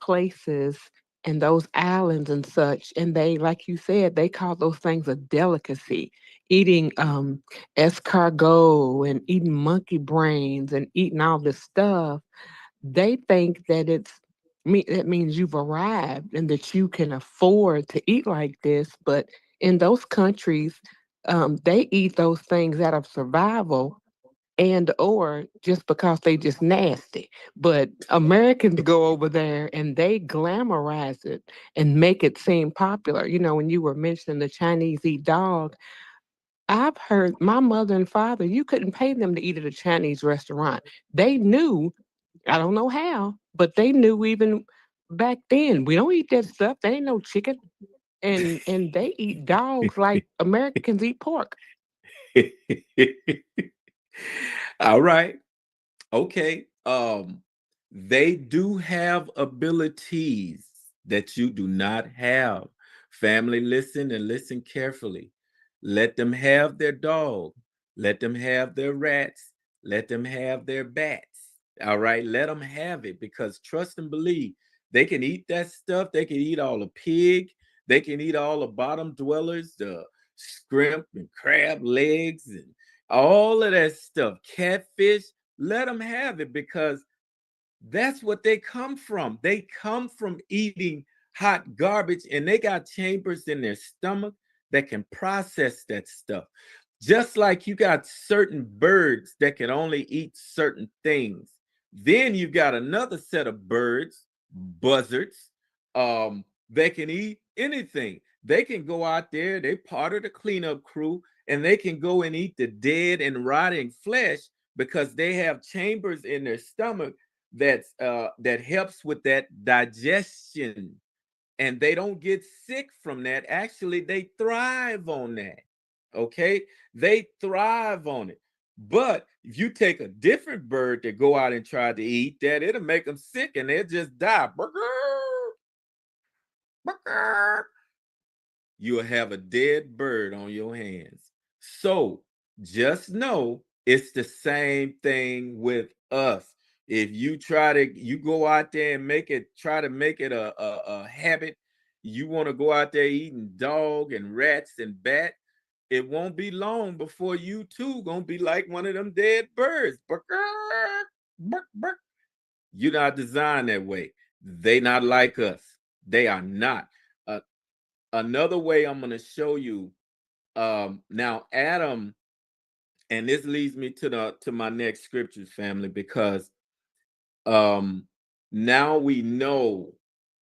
places and those islands and such, and they, like you said, they call those things a delicacy. eating escargot and eating monkey brains and eating all this stuff, they think that that means you've arrived and that you can afford to eat like this. But in those countries, they eat those things out of survival and or just because they just nasty. But Americans go over there and they glamorize it and make it seem popular. You know, when you were mentioning the Chinese eat dog, I've heard my mother and father, you couldn't pay them to eat at a Chinese restaurant. They knew, I don't know how, but they knew even back then, we don't eat that stuff. There ain't no chicken. And they eat dogs like Americans eat pork. All right. Okay. They do have abilities that you do not have. Family, listen and listen carefully. Let them have their dog. Let them have their rats. Let them have their bats. All right. Let them have it, because trust and believe, they can eat that stuff. They can eat all the pig. They can eat all the bottom dwellers, the shrimp and crab legs and all of that stuff, catfish. Let them have it, because that's what they come from. They come from eating hot garbage, and they got chambers in their stomach that can process that stuff. Just like you got certain birds that can only eat certain things. Then you've got another set of birds, buzzards, they can eat anything. They can go out there, they part of the cleanup crew, and they can go and eat the dead and rotting flesh, because they have chambers in their stomach that helps with that digestion, and they don't get sick from that. Actually, they thrive on that. Okay, they thrive on it. But if you take a different bird that go out and try to eat that, it'll make them sick and they'll just die. You'll have a dead bird on your hands. So just know it's the same thing with us. If you you go out there and try to make it a habit, you want to go out there eating dog and rats and bat, it won't be long before you too gonna be like one of them dead birds. You're not designed that way. They not like us. They are not. Another way I'm going to show you, now Adam, and this leads me to my next scriptures, family, because now we know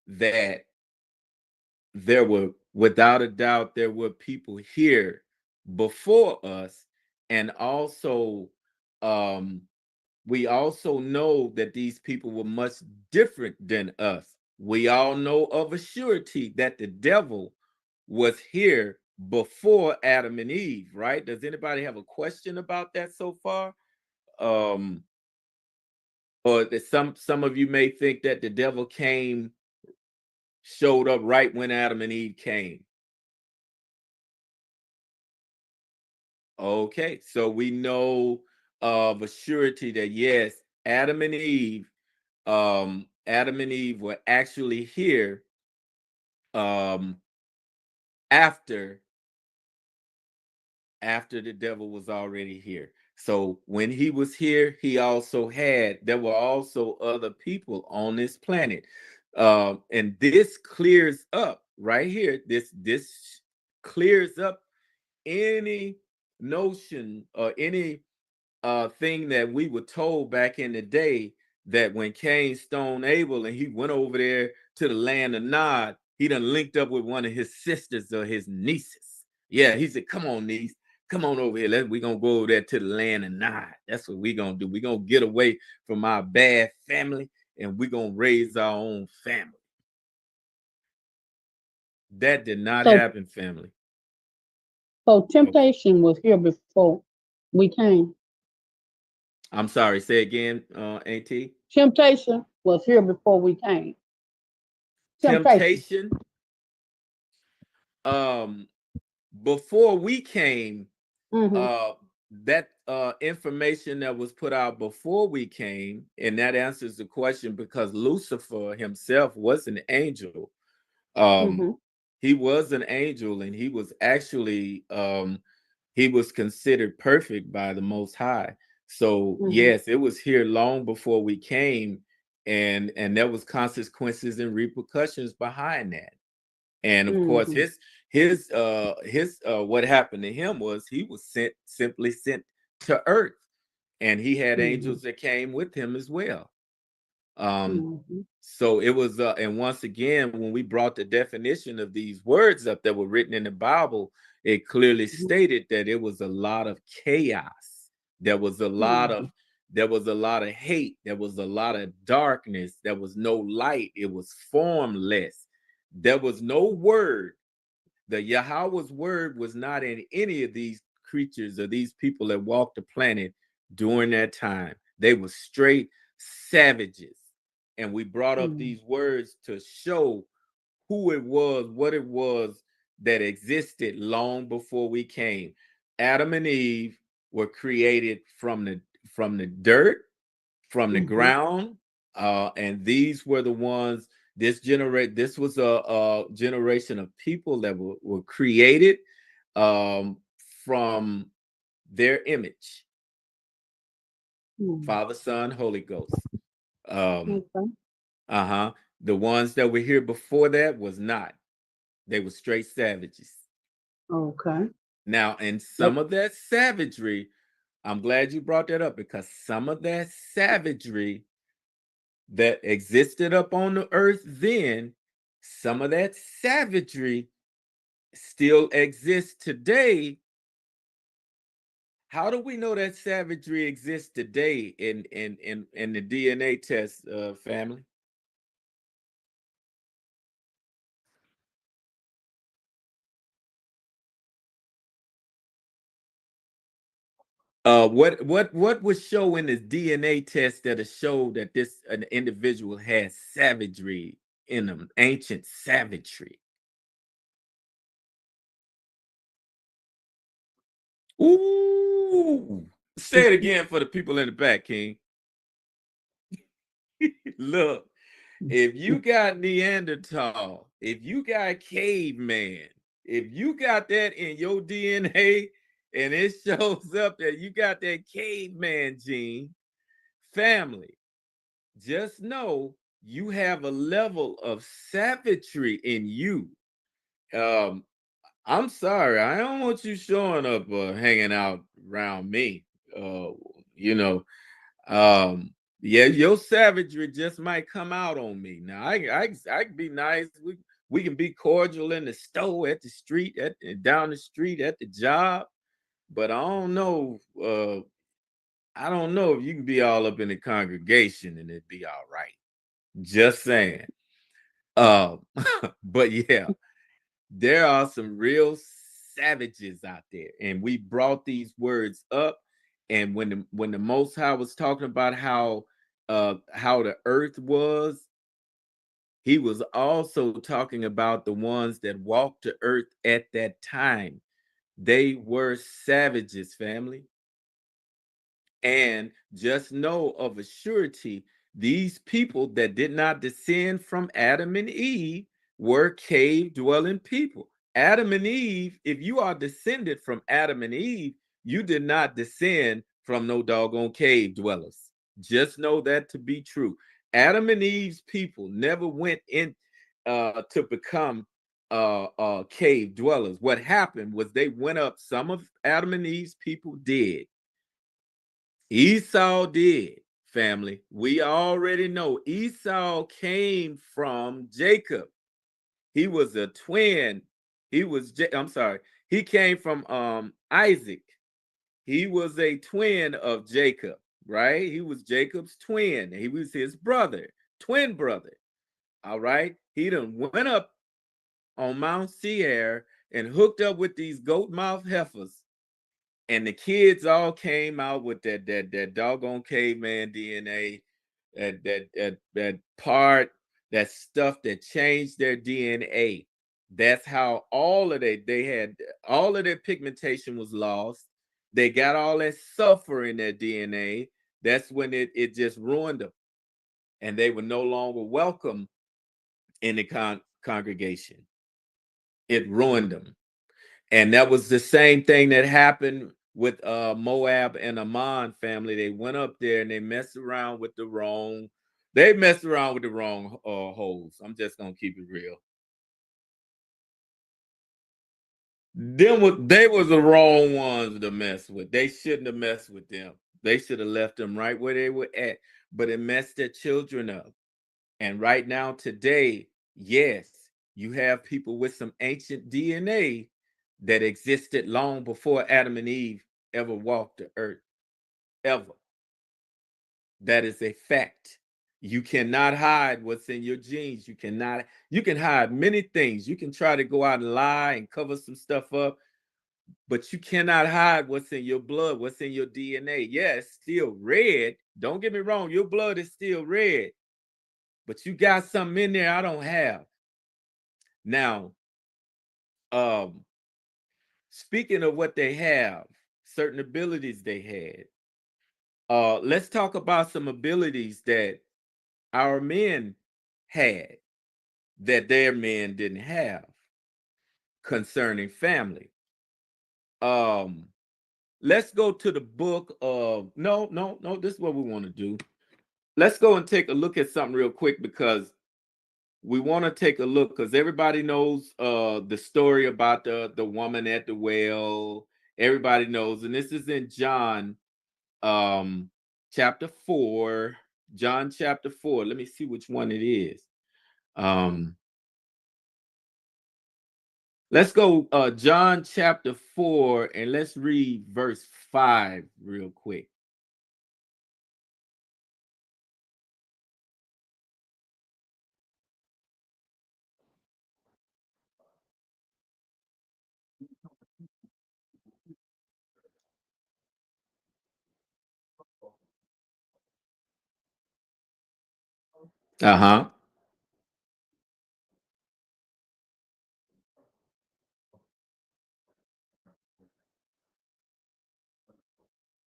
that without a doubt, there were people here before us, and also we also know that these people were much different than us. We all know of a surety that the devil was here before Adam and Eve, right? Does anybody have a question about that so far? Or that some of you may think that the devil showed up right when Adam and Eve came. Okay, so we know of a surety that yes, Adam and Eve were actually here after the devil was already here. So when he was here, there were also other people on this planet. And this clears up right here. This clears up any notion or any thing that we were told back in the day, that when Cain stoned Abel and he went over there to the land of Nod, he done linked up with one of his sisters or his nieces. Yeah, he said, "Come on, niece, come on over here. We're gonna go over there to the land of Nod. That's what we're gonna do. We're gonna get away from our bad family and we're gonna raise our own family." That did not happen, family. So temptation was here before we came. I'm sorry, say again, AT. Temptation was here before we came. Temptation. Before we came, that information that was put out before we came, and that answers the question, because Lucifer himself was an angel. He was an angel, and he was actually He was considered perfect by the Most High. So yes, it was here long before we came, and there was consequences and repercussions behind that. And of course, his what happened to him was he was simply sent to earth, and he had angels that came with him as well. So it was, and once again, when we brought the definition of these words up that were written in the Bible, it clearly stated that it was a lot of chaos. There was a lot of hate. There was a lot of darkness. There was no light. It was formless. There was no word. The Yahweh's word was not in any of these creatures or these people that walked the planet during that time. They were straight savages. And we brought up these words to show who it was, what it was that existed long before we came. Adam and Eve were created from the dirt, from the ground, and these were the ones. This was a generation of people that were created from their image. Father, Son, Holy Ghost. The ones that were here before that was not. They were straight savages. Okay. Now, and some of that savagery, I'm glad you brought that up, because some of that savagery that existed up on the earth then, some of that savagery still exists today. How do we know that savagery exists today in the DNA test, family? What would show in this DNA test that show that an individual has savagery in them, ancient savagery? Ooh, say it again for the people in the back, King. Look, if you got Neanderthal, if you got caveman, if you got that in your DNA and it shows up that you got that caveman gene, family, just know you have a level of savagery in you. I'm sorry, I don't want you showing up hanging out around me. You know, yeah, your savagery just might come out on me. Now, I can be nice. We can be cordial in the store, at the street, down the street, at the job, but I don't know. I don't know if you can be all up in the congregation and it'd be all right. Just saying. But yeah, there are some real savages out there, and we brought these words up. And when the Most High was talking about how the earth was, he was also talking about the ones that walked the earth at that time. They were savages, family. And just know of a surety, these people that did not descend from Adam and Eve were cave dwelling people. Adam and Eve, if you are descended from Adam and Eve, you did not descend from no doggone cave dwellers. Just know that to be true. Adam and Eve's people never went in to become cave dwellers. What happened was they went up. Some of Adam and Eve's people did. Esau did, family. We already know Esau came from Jacob. He was a twin. He came from Isaac. He was a twin of Jacob, right? He was Jacob's twin. He was his brother, twin brother. All right. He done went up on Mount Seir and hooked up with these goat mouth heifers. And the kids all came out with that doggone caveman DNA, that part, that stuff that changed their DNA. That's how they had all of their pigmentation was lost. They got all that sulfur in their DNA. That's when it just ruined them, and they were no longer welcome in the congregation. It ruined them. And that was the same thing that happened with Moab and Ammon family. They went up there and they messed around with the wrong. They messed around with the wrong holes. I'm just gonna keep it real. They was the wrong ones to mess with. They shouldn't have messed with them. They should have left them right where they were at. But it messed their children up. And right now, today, yes, you have people with some ancient DNA that existed long before Adam and Eve ever walked the earth. Ever. That is a fact. You cannot hide what's in your genes. You can hide many things. You can try to go out and lie and cover some stuff up, but you cannot hide what's in your blood, what's in your DNA. Yeah, it's still red. Don't get me wrong, your blood is still red, but you got something in there I don't have. Now, speaking of what they have, certain abilities they had, let's talk about some abilities that our men had that their men didn't have concerning family. Let's go to the book of no, this is what we want to do. Let's go and take a look at something real quick, because we want to take a look, because everybody knows the story about the woman at the well. Everybody knows, and this is in John chapter 4. John chapter 4. Let me see which one it is. Let's go John chapter 4, and let's read verse 5 real quick. Uh-huh.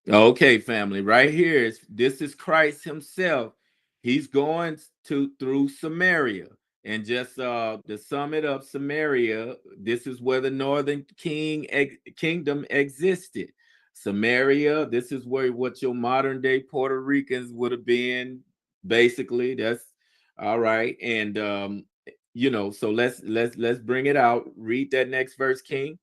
Okay, family, right here this is Christ himself. He's going through Samaria. And just to sum it up, Samaria, this is where the northern kingdom existed. Samaria, this is where what your modern day Puerto Ricans would have been, basically. That's all right. And so let's bring it out. Read that next verse, King.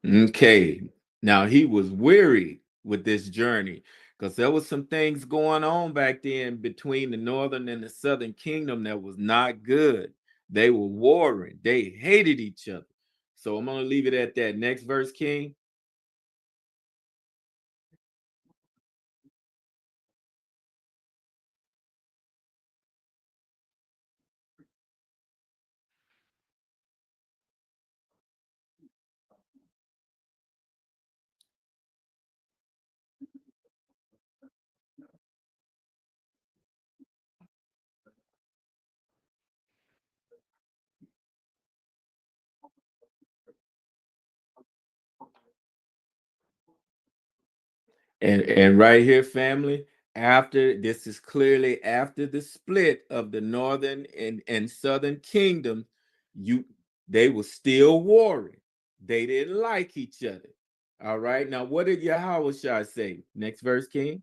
Okay. Now he was weary with this journey, because there was some things going on back then between the northern and the southern kingdom that was not good. They were warring. They hated each other. So I'm going to leave it at that. Next verse, King. And right here, family, after this is clearly after the split of the northern and southern kingdom, they were still warring. They didn't like each other. All right. Now, what did Yahawahda say? Next verse, King.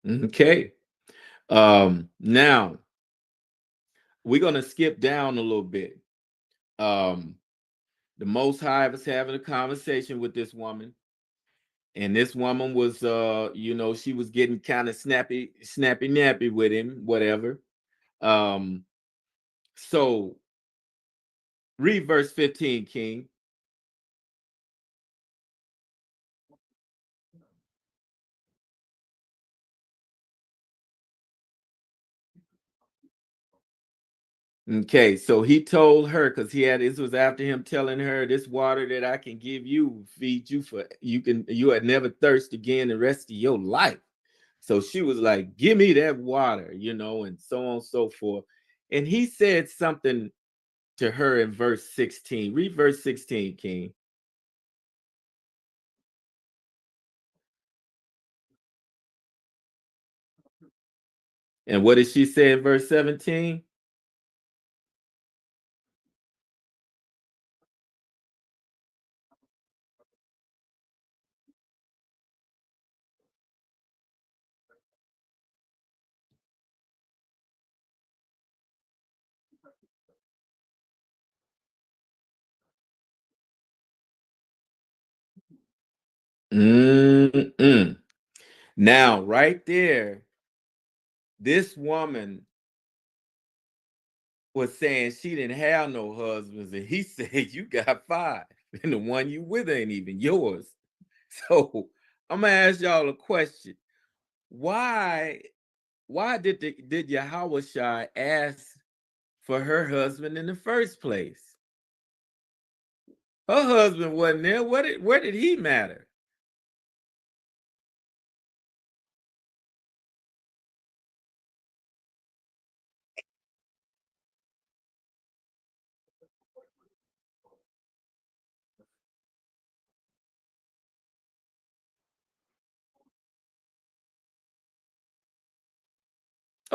Okay. Now we're gonna skip down a little bit. The Most High was having a conversation with this woman, and this woman was she was getting kind of snappy nappy with him, whatever. So read verse 15, King. Okay, so he told her, because this was after him telling her, this water that I can give you, feed you you had never thirst again the rest of your life. So she was like, give me that water, and so on and so forth. And he said something to her in verse 16. Read verse 16, King. And what did she say in verse 17? Mm-mm. Now, right there, this woman was saying she didn't have no husbands, and he said, you got 5, and the one you with ain't even yours. So I'm gonna ask y'all a question. Why did Yahawahda ask for her husband in the first place? Her husband wasn't there. Where did he matter?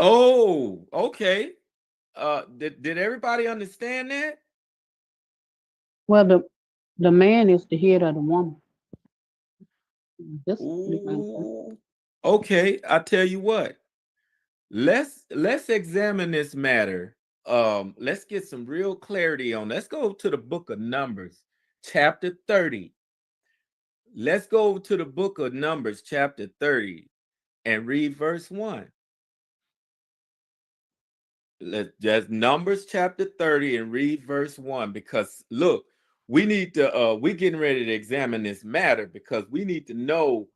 Oh, okay. Did everybody understand that? Well, the man is the head of the woman. That's Ooh, okay. I tell you what. Let's examine this matter. Let's get some real clarity on. Let's go to the book of Numbers, chapter 30. Let's go to the book of Numbers, chapter 30, and read verse 1. Let's just Numbers chapter 30 and read verse 1, because look, we need to we're getting ready to examine this matter, because we need to know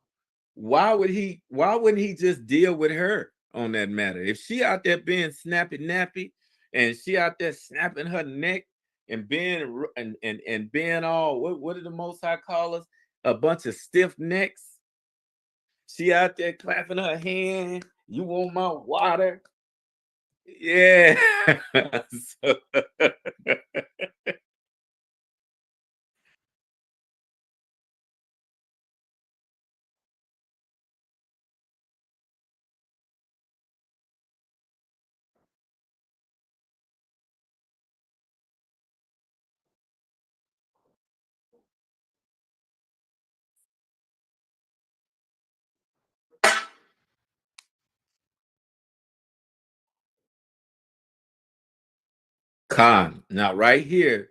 why wouldn't he just deal with her on that matter? If she out there being snappy nappy, and she out there snapping her neck and being and being all, what did the Most High call us? A bunch of stiff necks. She out there clapping her hand. You want my water? Yeah. So- Khan. Now, right here,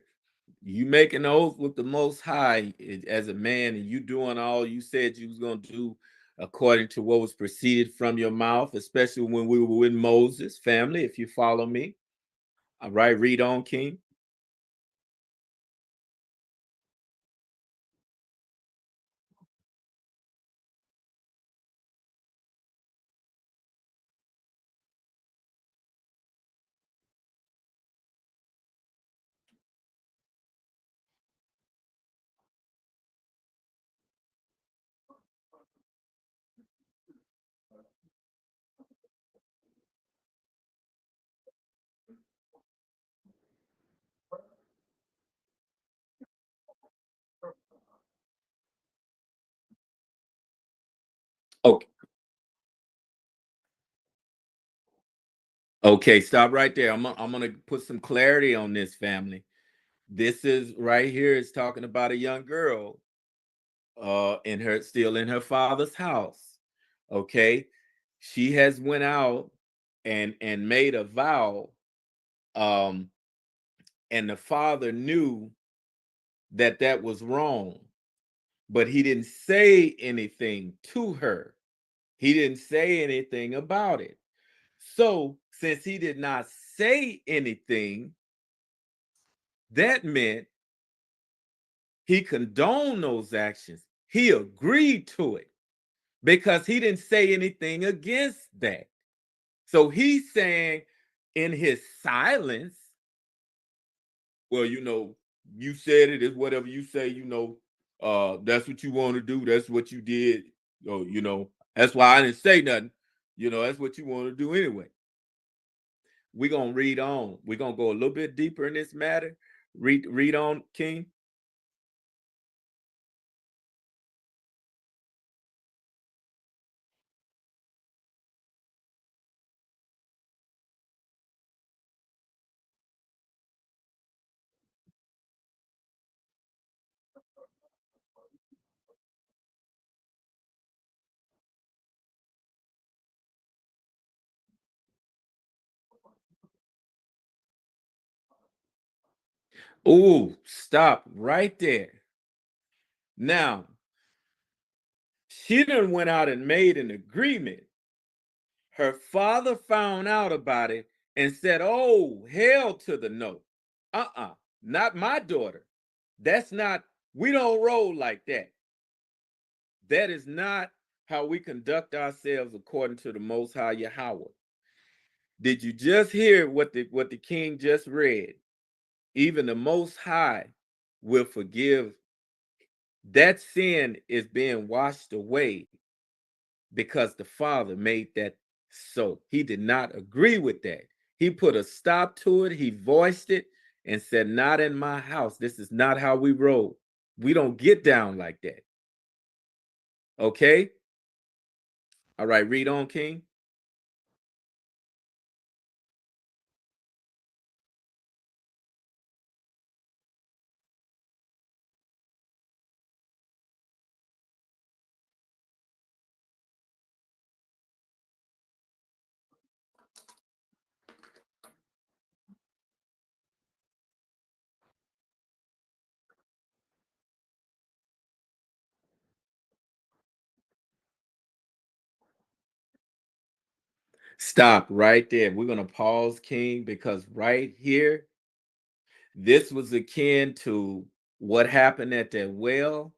you make an oath with the Most High as a man, and you doing all you said you was going to do according to what was proceeded from your mouth, especially when we were with Moses' family, if you follow me. All right, read on, King. Okay, okay, stop right there. I'm gonna put some clarity on this, family. This is right here is talking about a young girl still in her father's house. Okay, she has went out and made a vow, um and the father knew that that was wrong, but he didn't say anything to her. He didn't say anything about it. So since he did not say anything, that meant he condoned those actions. He agreed to it because he didn't say anything against that. So he's saying in his silence, well, you said it is whatever you say, that's what you want to do. That's what you did. That's why I didn't say nothing. That's what you want to do anyway. We're going to read on. We're going to go a little bit deeper in this matter. Read on, King. Oh, stop right there. Now, she done went out and made an agreement. Her father found out about it and said, oh, hell to the no. Not my daughter. We don't roll like that. That is not how we conduct ourselves according to the Most High Yahawah. Did you just hear what the king just read? Even the Most High will forgive. That sin is being washed away because the Father made that so. He did not agree with that. He put a stop to it. He voiced it and said, not in my house. This is not how we roll. We don't get down like that. Okay? All right, read on, King. Stop right there. We're going to pause, King, because right here, this was akin to what happened at that well.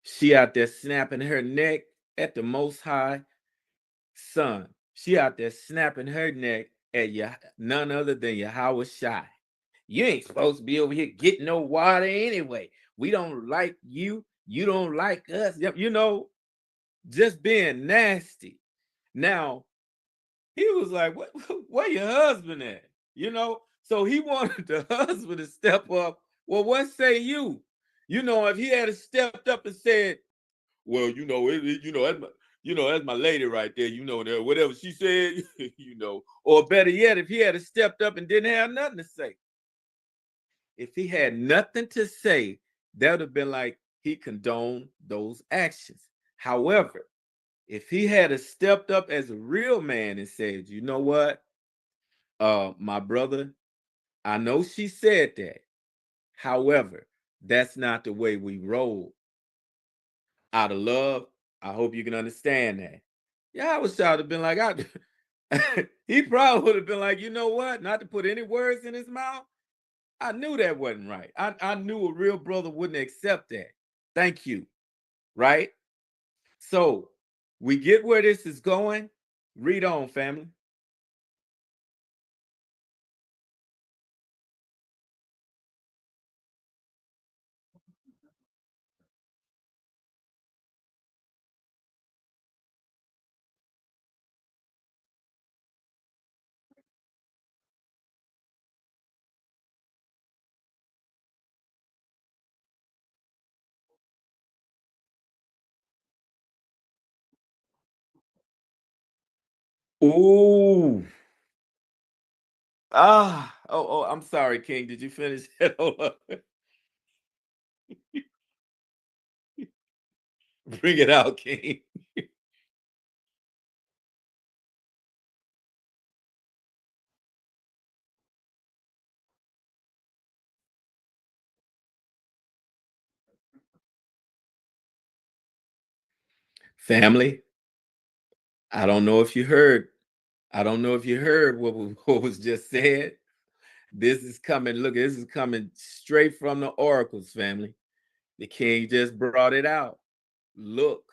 She out there snapping her neck at the Most High Son. She out there snapping her neck at none other than YahShay. You ain't supposed to be over here getting no water anyway. We don't like you. You don't like us. Just being nasty. Now, he was like, where your husband at? So he wanted the husband to step up. Well, what say you? If he had stepped up and said, well, that's my lady right there, whatever she said, or better yet, if he had stepped up and didn't have nothing to say. If he had nothing to say, that would have been like he condoned those actions. However, if he had stepped up as a real man and said, you know what, my brother, I know she said that. However, that's not the way we roll. Out of love, I hope you can understand that. Yeah, I was trying to been like, he probably would have been like, you know what, not to put any words in his mouth. I knew that wasn't right. I knew a real brother wouldn't accept that. Thank you. Right? So we get where this is going. Read on, family. Ooh. Oh, I'm sorry, King. Did you finish that? Hold up. Bring it out, King. Family, I don't know if you heard. I don't know if you heard what was just said. This is coming. Look, this is coming straight from the oracles, family. The king just brought it out. Look,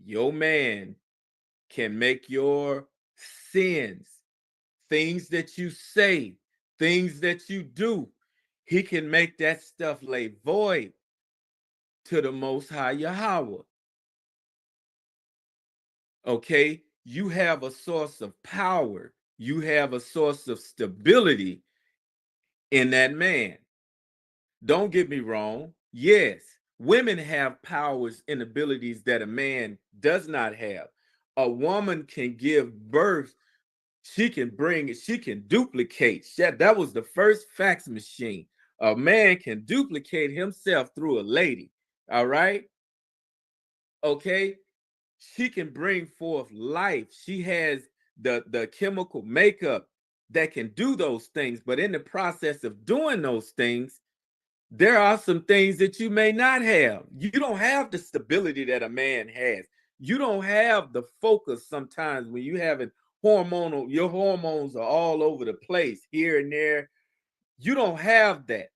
your man can make your sins things that you say, things that you do, he can make that stuff lay void to the Most High Yahweh. Okay, you have a source of power, you have a source of stability in that man. Don't get me wrong. Yes, women have powers and abilities that a man does not have. A woman can give birth. She can bring it. She can duplicate. That was the first fax machine. A man can duplicate himself through a lady. All right. Okay. She can bring forth life. She has the chemical makeup that can do those things. But in the process of doing those things, there are some things that you may not have. You don't have the stability that a man has. You don't have the focus sometimes when you have your hormones are all over the place here and there. You don't have that.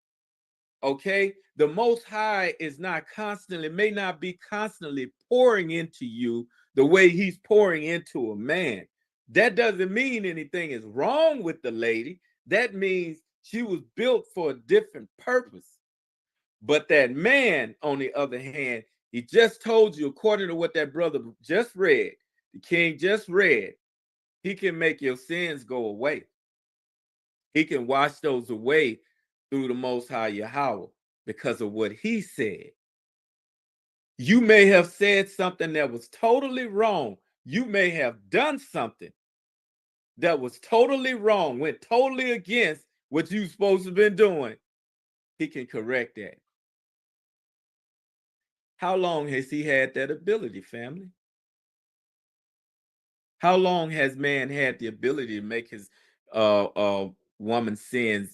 Okay. The Most High is not constantly, may not be constantly pouring into you the way he's pouring into a man. That doesn't mean anything is wrong with the lady. That means she was built for a different purpose. But that man, on the other hand, he just told you, according to what that brother just read, the king just read, he can make your sins go away. He can wash those away through the Most High Yahweh because of what he said. You may have said something that was totally wrong. You may have done something that was totally wrong, went totally against what you're supposed to have been doing. He can correct that. How long has he had that ability, family? How long has man had the ability to make his woman's sins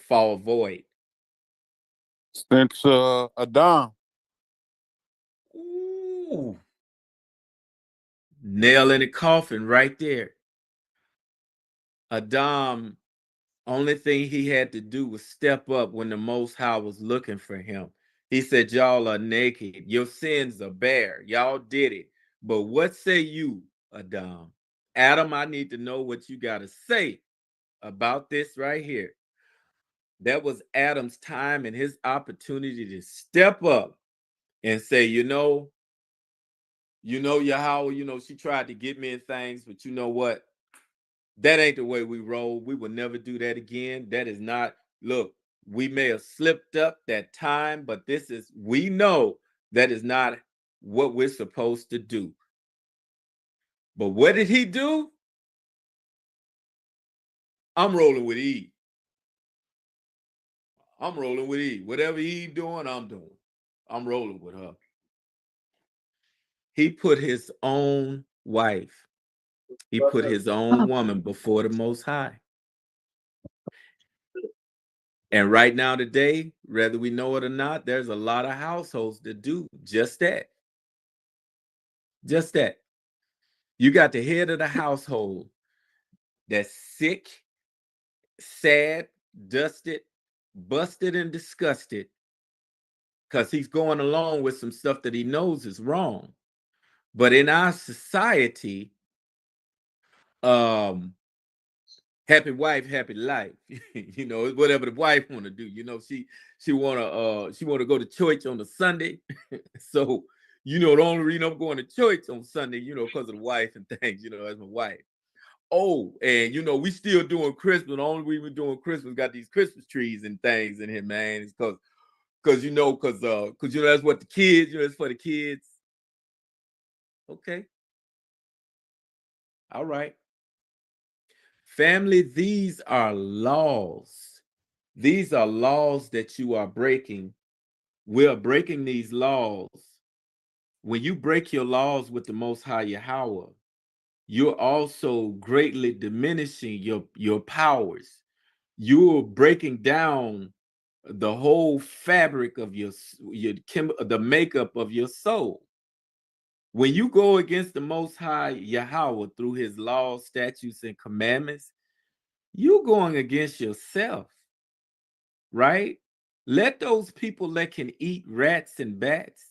fall void? Since Adam. Ooh. Nail in the coffin right there. Adam, only thing he had to do was step up when the Most High was looking for him. He said, y'all are naked. Your sins are bare. Y'all did it. But what say you, Adam? Adam, I need to know what you got to say about this right here. That was Adam's time and his opportunity to step up and say, you know, Yahweh, she tried to get me in things, but you know what? That ain't the way we roll. We will never do that again. That is not, look, we may have slipped up that time, but we know that is not what we're supposed to do. But what did he do? I'm rolling with Eve. I'm rolling with Eve. Whatever Eve doing, I'm doing. I'm rolling with her. He put his own wife. He put his own woman before the Most High. And right now today, whether we know it or not, there's a lot of households that do just that. Just that. You got the head of the household that's sick, sad, dusted, busted, and disgusted because he's going along with some stuff that he knows is wrong. But in our society, happy wife, happy life. Whatever the wife want to do. She wanna go to church on the Sunday. So, the only reason I'm going to church on Sunday, because of the wife and things, as my wife. Oh, and we still doing Christmas. The only reason we're doing Christmas, got these Christmas trees and things in here, man. It's because that's what the kids, it's for the kids. Okay. All right. Family, these are laws. These are laws that you are breaking. We are breaking these laws. When you break your laws with the Most High Yahweh, you're also greatly diminishing your powers. You're breaking down the whole fabric of the makeup of your soul. When you go against the Most High Yahweh through his laws, statutes, and commandments, you're going against yourself, right? Let those people that can eat rats and bats,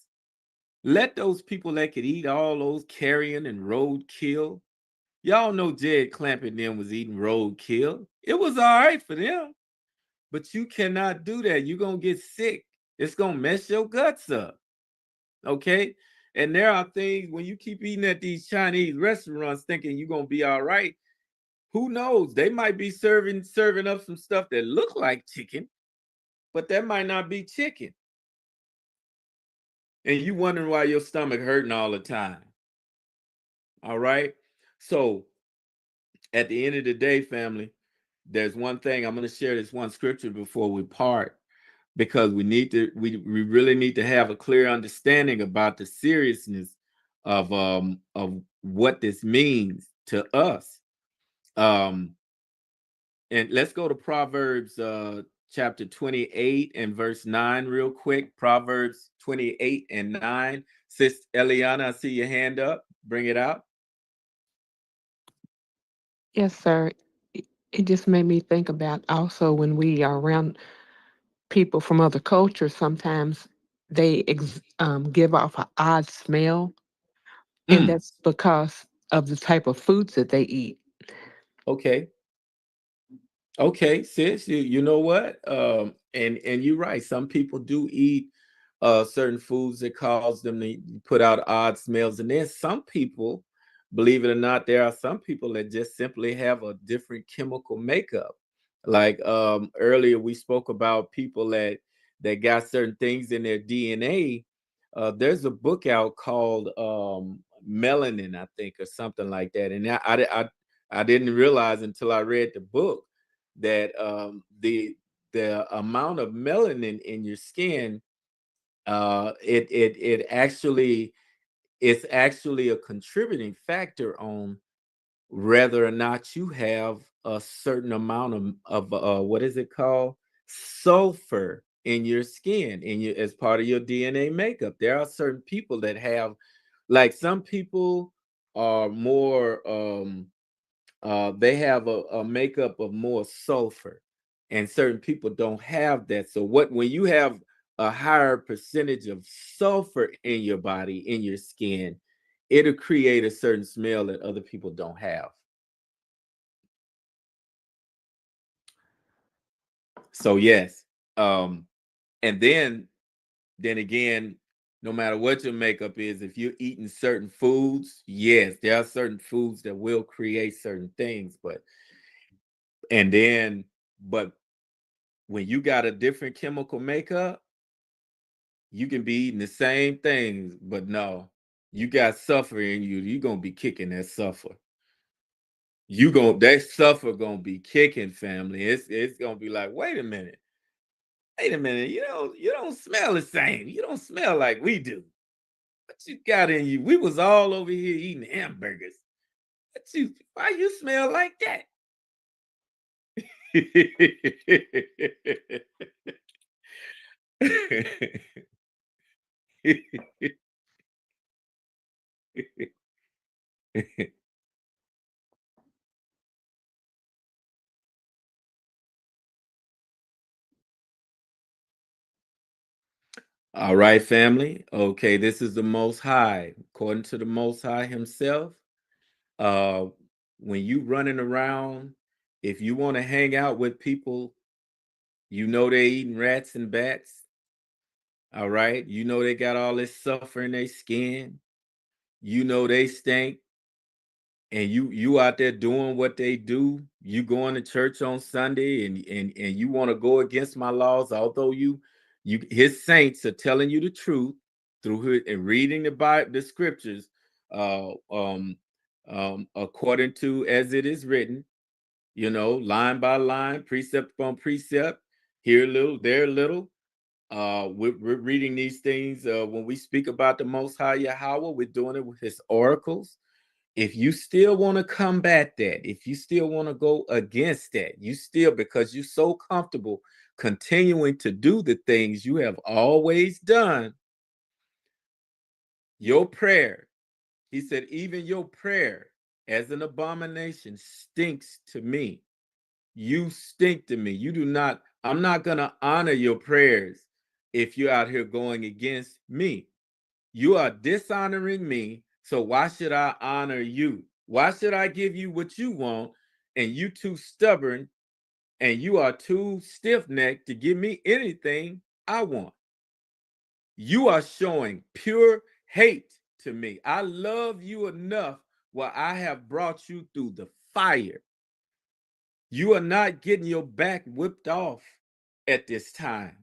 let those people that can eat all those carrion and roadkill, Y'all know Jed Clampett them was eating roadkill. It was all right for them. But you cannot do that. You're going to get sick. It's going to mess your guts up. Okay? And there are things when you keep eating at these Chinese restaurants thinking you're going to be all right. Who knows? They might be serving up some stuff that look like chicken, but that might not be chicken. And you wondering why your stomach hurting all the time. All right? So at the end of the day, family, there's one thing. I'm going to share this one scripture before we part, because we really need to have a clear understanding about the seriousness of what this means to us. And let's go to Proverbs chapter 28 and verse 9 real quick. Proverbs 28 and 9. Sis Eliana, I see your hand up. Bring it out. Yes, sir. It just made me think about also when we are around people from other cultures, sometimes they give off an odd smell, and that's because of the type of foods that they eat. Okay. Okay, sis, you know what? And you're right. Some people do eat certain foods that cause them to put out odd smells. And then some people, believe it or not, there are some people that just simply have a different chemical makeup. Like earlier we spoke about people that got certain things in their DNA. There's a book out called Melanin, I think, or something like that. And I didn't realize until I read the book that the amount of melanin in your skin, it's actually a contributing factor on whether or not you have a certain amount of what is it called, sulfur in your skin, as part of your DNA makeup. There are certain people that have, like, some people are more they have a makeup of more sulfur, and certain people don't have that. So when you have a higher percentage of sulfur in your body, in your skin, it'll create a certain smell that other people don't have. So yes, and then again, no matter what your makeup is, if you're eating certain foods, yes, there are certain foods that will create certain things, but when you got a different chemical makeup, you can be eating the same things, but no, you got sulfur in you. You're gonna be kicking that sulfur. That sulfur gonna be kicking, family. It's gonna be like, wait a minute, you don't smell the same. You don't smell like we do. What you got in you? We was all over here eating hamburgers. Why you smell like that? All right, family. Okay, this is the Most High. According to the Most High himself, uh, when you running around, if you want to hang out with people, they eating rats and bats. All right, they got all this sulfur in their skin. They stink, and you out there doing what they do. You going to church on Sunday, and you want to go against my laws, although his saints are telling you the truth through and reading the Bible, the scriptures, according to as it is written, line by line, precept upon precept, here a little, there a little. We're reading these things when we speak about the Most High Yahawah. We're doing it with his oracles. If you still want to combat that, if you still want to go against that, because you're so comfortable continuing to do the things you have always done, your prayer, he said, even your prayer as an abomination stinks to me. You stink to me. I'm not going to honor your prayers if you're out here going against me. You are dishonoring me, so why should I honor you? Why should I give you what you want and you too stubborn and you are too stiff-necked to give me anything I want? You are showing pure hate to me. I love you enough where I have brought you through the fire. You are not getting your back whipped off at this time.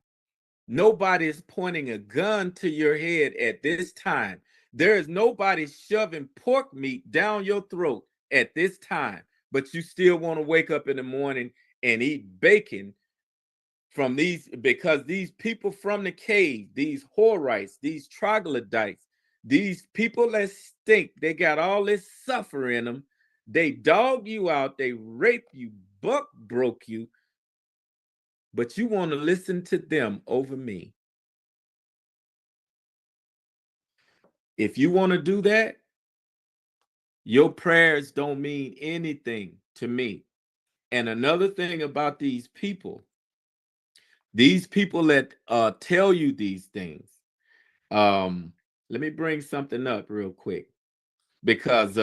Nobody is pointing a gun to your head at this time. There is nobody shoving pork meat down your throat at this time, but you still want to wake up in the morning and eat bacon from these, because these people from the cave, these Horites, these troglodytes, these people that stink, they got all this suffering in them. They dog you out, they rape you, buck broke you, but you want to listen to them over me. If you want to do that, your prayers don't mean anything to me. And another thing about these people that tell you these things, let me bring something up real quick, because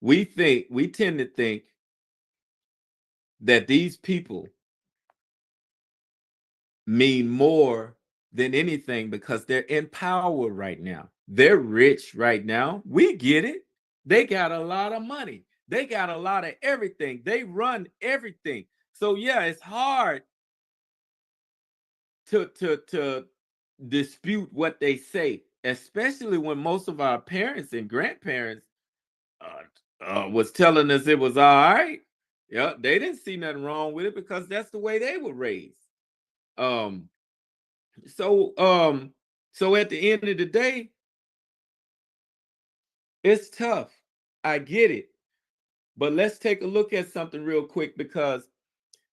we tend to think that these people mean more than anything because they're in power right now. They're rich right now. We get it. They got a lot of money. They got a lot of everything. They run everything. So yeah, it's hard to dispute what they say, especially when most of our parents and grandparents was telling us it was all right. Yeah, they didn't see nothing wrong with it because that's the way they were raised. So at the end of the day, it's tough. I get it. But let's take a look at something real quick, because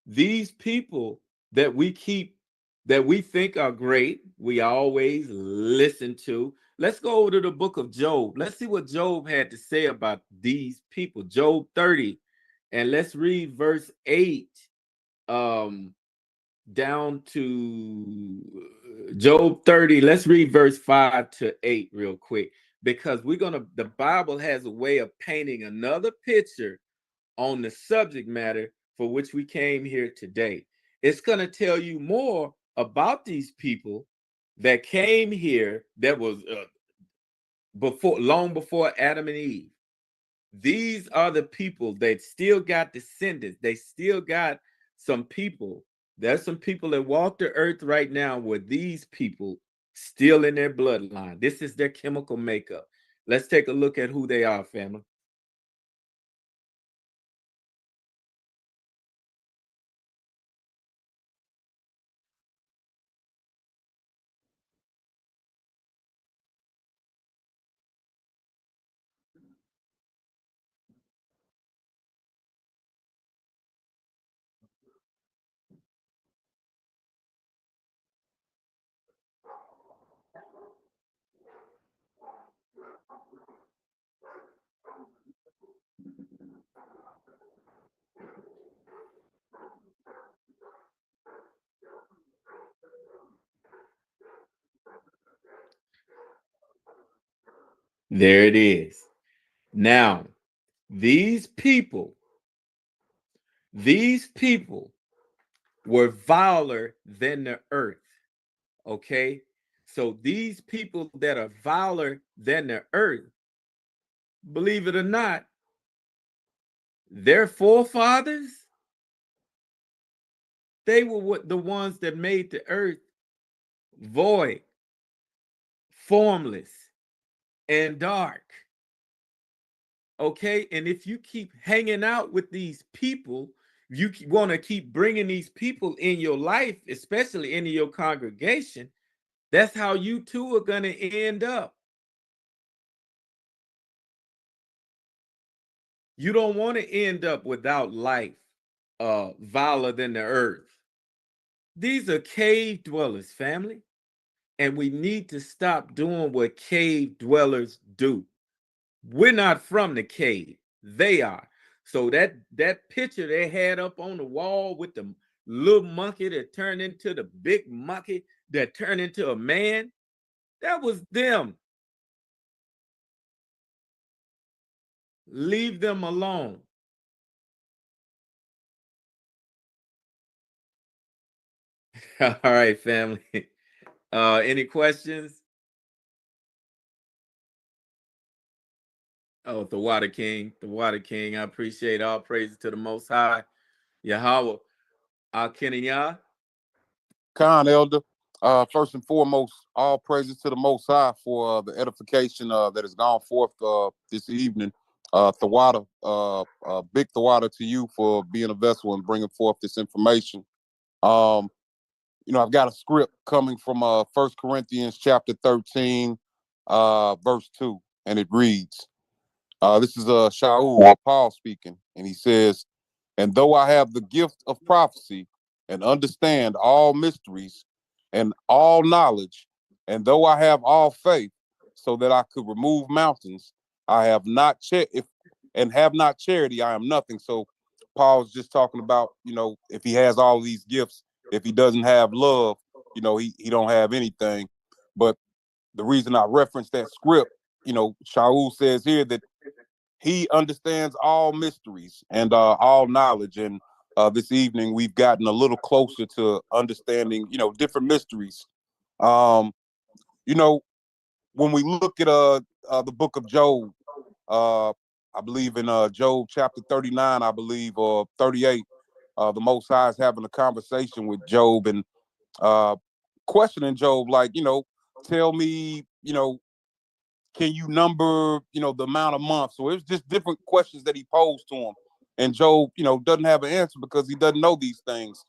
these people that we think are great, we always listen to. Let's go over to the book of Job. Let's see what Job had to say about these people. Job 30, and let's read verse 8 down to Job 30. Let's read verse 5 to 8 real quick, because the Bible has a way of painting another picture on the subject matter for which we came here today. It's going to tell you more about these people that came here that was long before Adam and Eve. These are the people that still got descendants. They still got some people. There's some people that walk the earth right now with these people still in their bloodline. This is their chemical makeup. Let's take a look at who they are, family. There it is. Now, these people were viler than the earth. Okay? So these people that are viler than the earth, believe it or not, their forefathers, they were the ones that made the earth void, formless, and dark. Okay, and if you keep hanging out with these people, you want to keep bringing these people in your life, especially into your congregation, that's how you too are going to end up. You don't want to end up without life, viler than the earth. These are cave dwellers, family, and we need to stop doing what cave dwellers do. We're not from the cave. They are. So that picture they had up on the wall with the little monkey that turned into the big monkey that turned into a man, that was them. Leave them alone. All right, family. Any questions? Oh, the Water King, the Water King. I appreciate all praises to the Most High. Yahawah, Al-Keniyah. Khan, Elder. First and foremost, all praises to the Most High for the edification that has gone forth this evening. Thawada, big Thawada to you for being a vessel and bringing forth this information. I've got a script coming from 1 Corinthians chapter 13, verse 2, and it reads, this is Shaul, Paul speaking, and he says, and though I have the gift of prophecy and understand all mysteries and all knowledge, and though I have all faith so that I could remove mountains, I have not have not charity, I am nothing. So Paul's just talking about, if he has all these gifts, if he doesn't have love, he don't have anything. But the reason I referenced that script, Shaul says here that he understands all mysteries and all knowledge. And this evening, we've gotten a little closer to understanding, different mysteries. Um, when we look at the book of Job, I believe in Job chapter 39, I believe, or 38, the Most High is having a conversation with Job and questioning Job, like, tell me, can you number, the amount of months? So it's just different questions that he posed to him. And Job, doesn't have an answer because he doesn't know these things.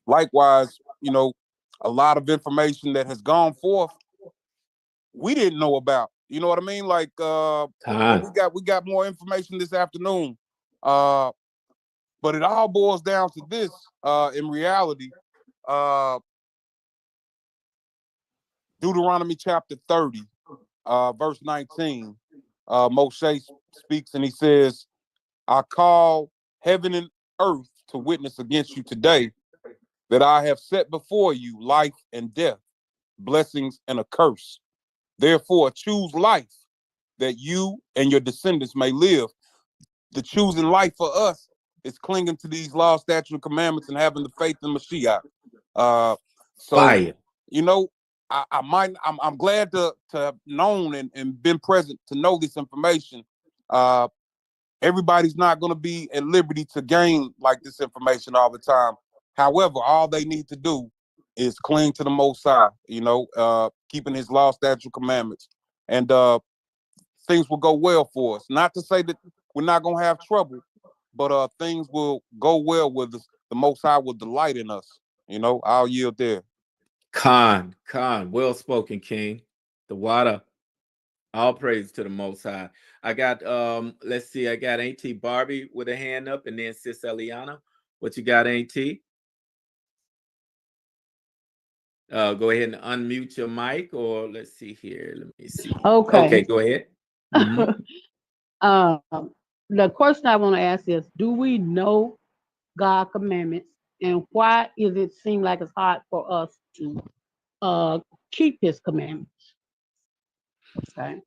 Likewise, a lot of information that has gone forth, we didn't know about. You know what I mean? Like we got more information this afternoon. But it all boils down to this, in reality. Deuteronomy chapter 30. Verse 19, YahShay speaks and he says, I call heaven and earth to witness against you today that I have set before you life and death, blessings and a curse. Therefore, choose life that you and your descendants may live. The choosing life for us is clinging to these laws, statutes, and commandments and having the faith in Mashiach. Fire. I'm glad to have known and been present to know this information. Everybody's not going to be at liberty to gain like this information all the time. However, all they need to do is cling to the Most High, keeping his law, statute, commandments, and things will go well for us. Not to say that we're not going to have trouble, but things will go well with us. The Most High will delight in us. I'll yield there. Khan, well spoken, King. The water, all praise to the Most High. I got, let's see, I got Auntie Barbie with a hand up, and then Sis Eliana. What you got, Auntie? Go ahead and unmute your mic, or let's see here. Let me see. Okay, go ahead. Mm-hmm. The question I want to ask is, do we know God's commandments, and why is it seem like it's hard for us to keep his commandments? Okay.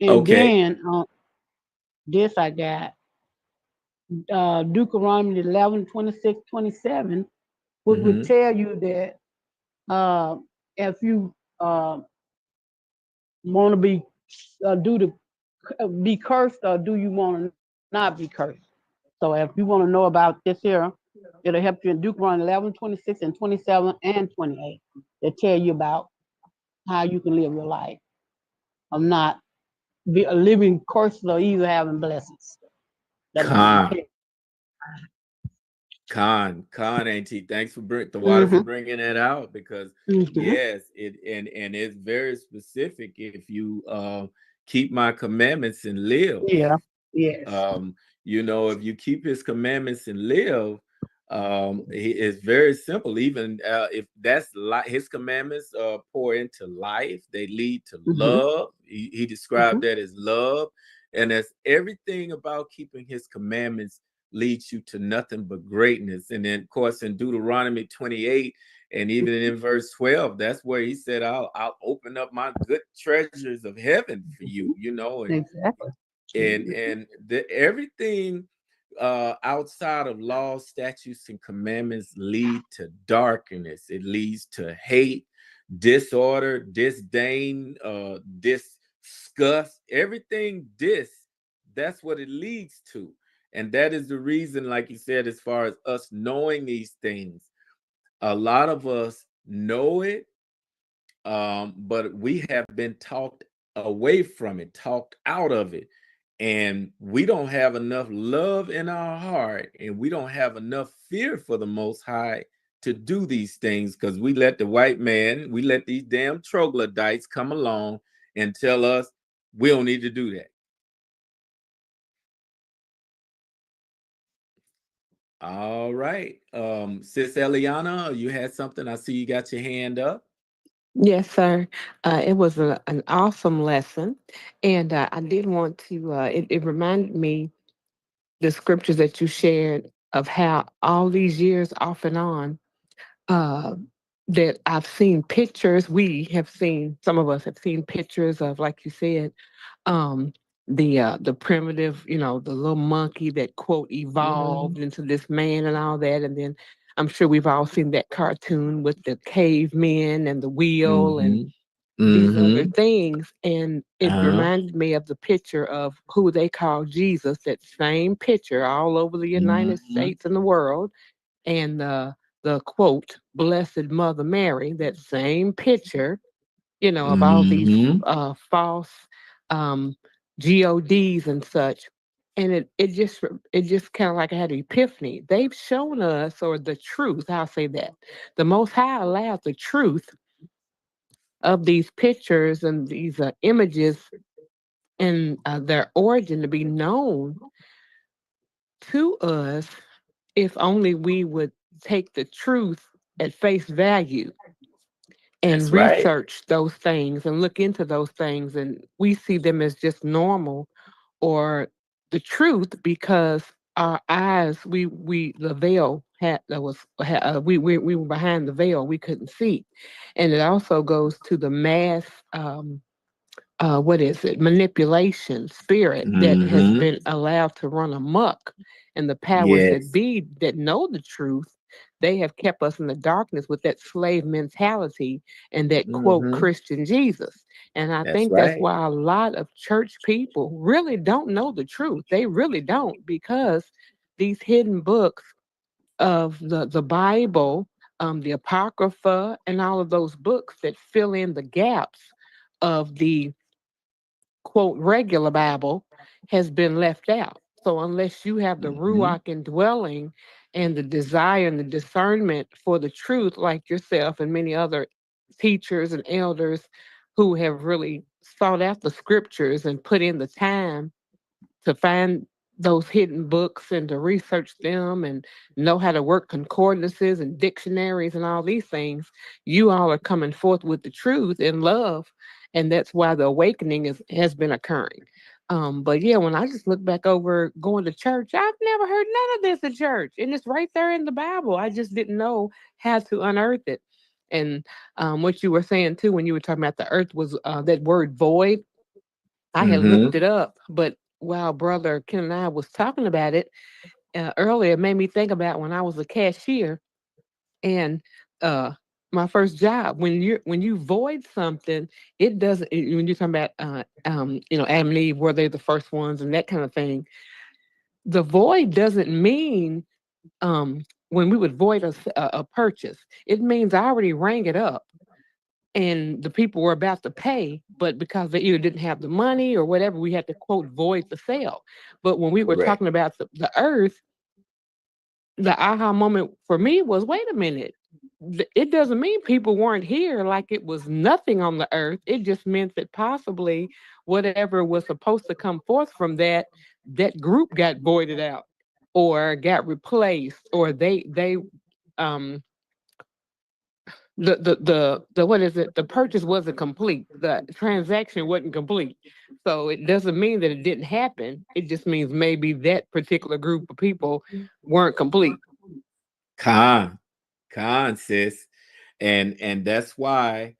And then this I got Deuteronomy 11, 26, 27, which would tell you that if you want to be be cursed, or do you want to not be cursed? So if you want to know about this here, it'll help you in Deuteronomy 11, 26, and 27, and 28. They tell you about how you can live your life of not living cursed or either having blessings. Khan, Auntie, thanks for the water for bringing that out, because yes, it and it's very specific. If you keep my commandments and live, yes. If you keep his commandments and live, it's very simple. Even if that's his commandments pour into life, they lead to love. He described that as love, and that's everything about keeping his commandments leads you to nothing but greatness. And then, of course, in Deuteronomy 28 and even in verse 12, that's where he said, I'll open up my good treasures of heaven for you, and exactly. and everything outside of laws, statutes, and commandments lead to darkness. It leads to hate, disorder, disdain, disgust, everything that's what it leads to. And that is the reason, like you said, as far as us knowing these things, a lot of us know it, but we have been talked away from it, talked out of it. And we don't have enough love in our heart, and we don't have enough fear for the Most High to do these things, because we let the white man, we let these damn troglodytes come along and tell us we don't need to do that. All right. Sis Eliana, you had something? I see you got your hand up. Yes, sir. It was an awesome lesson. And I did want to, it reminded me the scriptures that you shared of how all these years off and on, uh, that I've seen pictures. We have seen, some of us have seen pictures of, like you said, um, the primitive, the little monkey that quote evolved into this man and all that. And then I'm sure we've all seen that cartoon with the cavemen and the wheel and these other things. And it reminded me of the picture of who they call Jesus, that same picture all over the United States and the world. And the quote, Blessed Mother Mary, that same picture, of all these false GODs and such. And it just kind of like I had an epiphany. They've shown us, or the truth, I'll say that. The Most High allowed the truth of these pictures and these images and their origin to be known to us, if only we would take the truth at face value and That's right. research those things and look into those things, and we see them as just normal or the truth, because our eyes, we the veil had that was we were behind the veil, we couldn't see. And it also goes to the mass, what is it, manipulation spirit that has been allowed to run amok, and the powers that Yes. be that know the truth, they have kept us in the darkness with that slave mentality and that quote Christian Jesus. And I That's think that's right. why a lot of church people really don't know the truth. They really don't, because these hidden books of the Bible, the Apocrypha, and all of those books that fill in the gaps of the quote regular Bible has been left out. So unless you have the Ruach indwelling and the desire and the discernment for the truth, like yourself and many other teachers and elders who have really sought out the scriptures and put in the time to find those hidden books and to research them and know how to work concordances and dictionaries and all these things, you all are coming forth with the truth in love. And that's why the awakening has been occurring. But yeah, when I just look back over going to church, I've never heard none of this at church. And it's right there in the Bible. I just didn't know how to unearth it. And what you were saying too, when you were talking about the earth was that word void, I had looked it up, but while brother Ken and I was talking about it earlier, it made me think about when I was a cashier and uh, my first job. When you void something, it doesn't. When you're talking about Adam and Eve, were they the first ones and that kind of thing? The void doesn't mean when we would void a purchase. It means I already rang it up and the people were about to pay, but because they either didn't have the money or whatever, we had to quote void the sale. But when we were Correct. talking about the earth, the aha moment for me was, wait a minute. It doesn't mean people weren't here like it was nothing on the earth. It just meant that possibly whatever was supposed to come forth from that group got voided out or got replaced, or they um the what is it, the purchase wasn't complete, the transaction wasn't complete. So it doesn't mean that it didn't happen, it just means maybe that particular group of people weren't complete. Con, sis. And that's why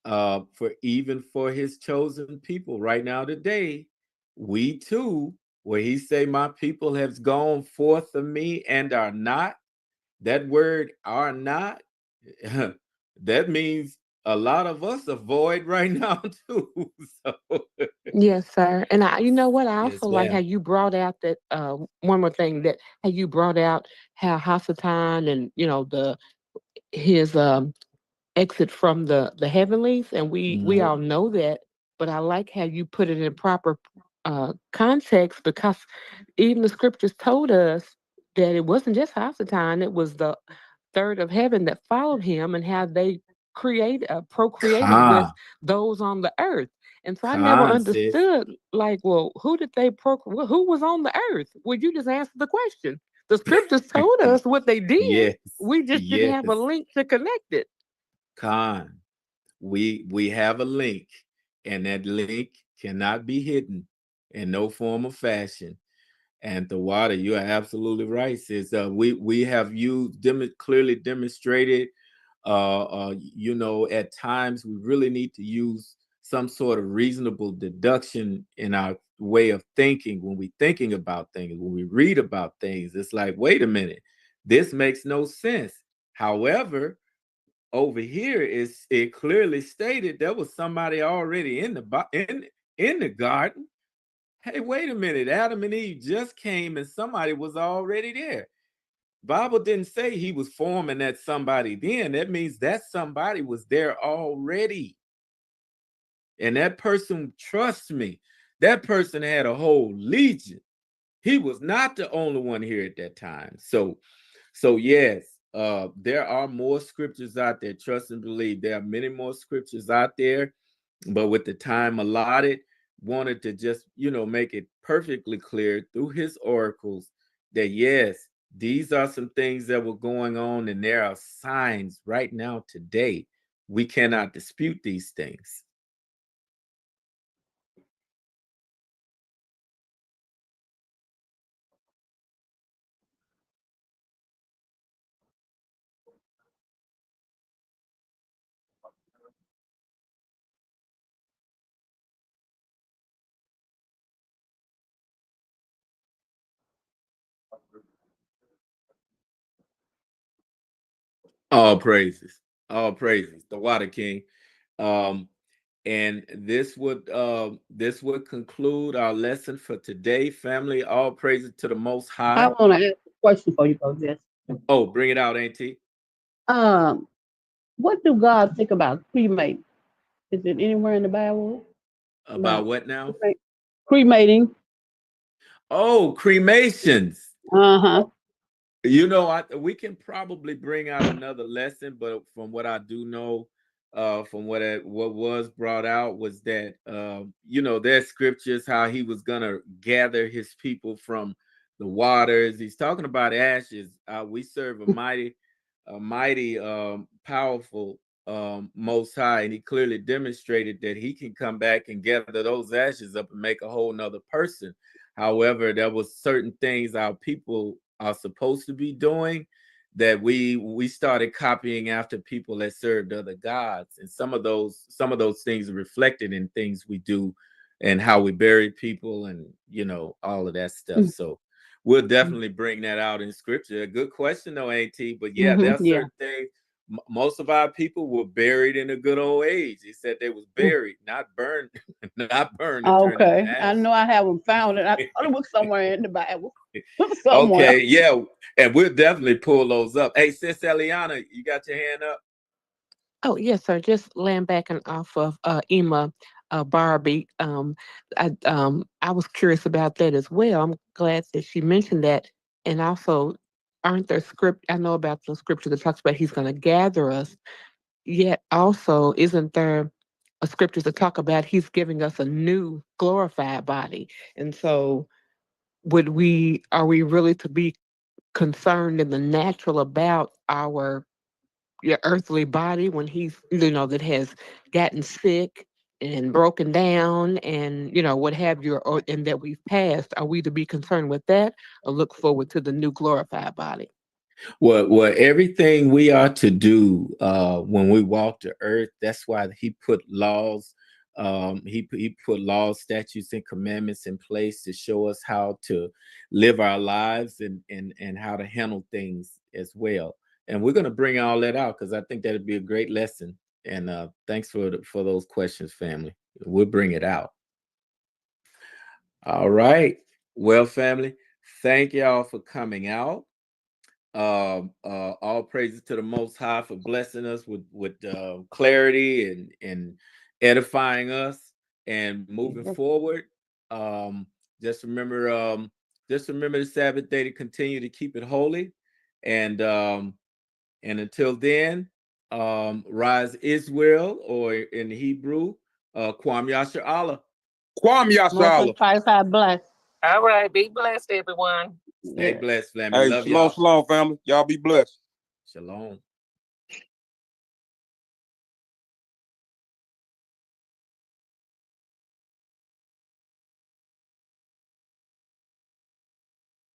for even for his chosen people right now today, we too, where he say, my people have gone forth of me and are not, that word are not, that means a lot of us are void right now too. So Yes, sir. And you know what? I yes, also like how ma'am. you brought out that one more thing, that how you brought out how Hasatan and his exit from the heavenlies, and we all know that. But I like how you put it in proper context, because even the scriptures told us that it wasn't just Hasatan; it was the third of heaven that followed him, and how they procreated with Con, those on the earth. And so I never con, sis. understood, like, well, who did they procreate? Who was on the earth? Well, you just answered the question. The scriptures told us what they did. Yes, We just didn't yes. have a link to connect it. Con, we have a link, and that link cannot be hidden in no form or fashion. And the water, you are absolutely right, sis. We have used clearly demonstrated. At times we really need to use some sort of reasonable deduction in our way of thinking when we're thinking about things, when we read about things. It's like, wait a minute, this makes no sense. However, over here it clearly stated there was somebody already in the garden. Hey, wait a minute, Adam and Eve just came and somebody was already there. Bible didn't say he was forming that somebody then. That means that somebody was there already. And that person, trust me, that person had a whole legion. He was not the only one here at that time. So yes, there are more scriptures out there. Trust and believe. There are many more scriptures out there, but with the time allotted, wanted to just make it perfectly clear through his oracles that yes, these are some things that were going on, and there are signs right now today. We cannot dispute these things. All praises, all praises. The Water King. Um, and this would conclude our lesson for today, family. All praises to the Most I High. want to ask a question for you, both this. Oh, bring it out, Auntie. Um, what do God think about cremating? Is it anywhere in the Bible About about what now? cremating? Oh, cremations. Uh-huh. We can probably bring out another lesson, but from what I do know, from what was brought out was that there's scriptures how he was gonna gather his people from the waters. He's talking about ashes. We serve a mighty, powerful Most High, and he clearly demonstrated that he can come back and gather those ashes up and make a whole nother person. However, there was certain things our people are supposed to be doing that we started copying after people that served other gods, and some of those things are reflected in things we do and how we bury people, and all of that stuff. So we'll definitely bring that out in scripture. A good question though, AT. But yeah, there are Yeah. certain things. Most of our people were buried in a good old age. He said they was buried, not burned, not burned and turned into Okay. I ashes. know I haven't found it. I thought it was somewhere in the Bible. Somewhere. Okay, yeah, and we'll definitely pull those up. Hey, Sis Eliana, you got your hand up? Oh, yes, sir. Just laying back and off of Emma Barbie. I was curious about that as well. I'm glad that she mentioned that. And also, aren't there script? I know about the scripture that talks about he's going to gather us. Yet also, isn't there a scripture that talk about he's giving us a new glorified body? And so, are we really to be concerned in the natural about your earthly body when he's that has gotten sick and broken down and what have you, and that we've passed? Are we to be concerned with that, or look forward to the new glorified body? Well, everything we are to do when we walk the earth, that's why he put laws He put laws, statutes, and commandments in place to show us how to live our lives and how to handle things as well. And we're going to bring all that out because I think that'd be a great lesson. And thanks for those questions, family. We'll bring it out. All right. Well, family, thank y'all for coming out. All praises to the Most High for blessing us with clarity and edifying us and moving forward. Just remember the Sabbath day to continue to keep it holy, and until then, rise Israel, or in Hebrew, Kwam Yasha Allah. Kwam Yasha Allah. Most High bless. All right. Be blessed, everyone. Stay blessed, family. Hey, Love shalom, y'all. shalom, family. Y'all be blessed. Shalom.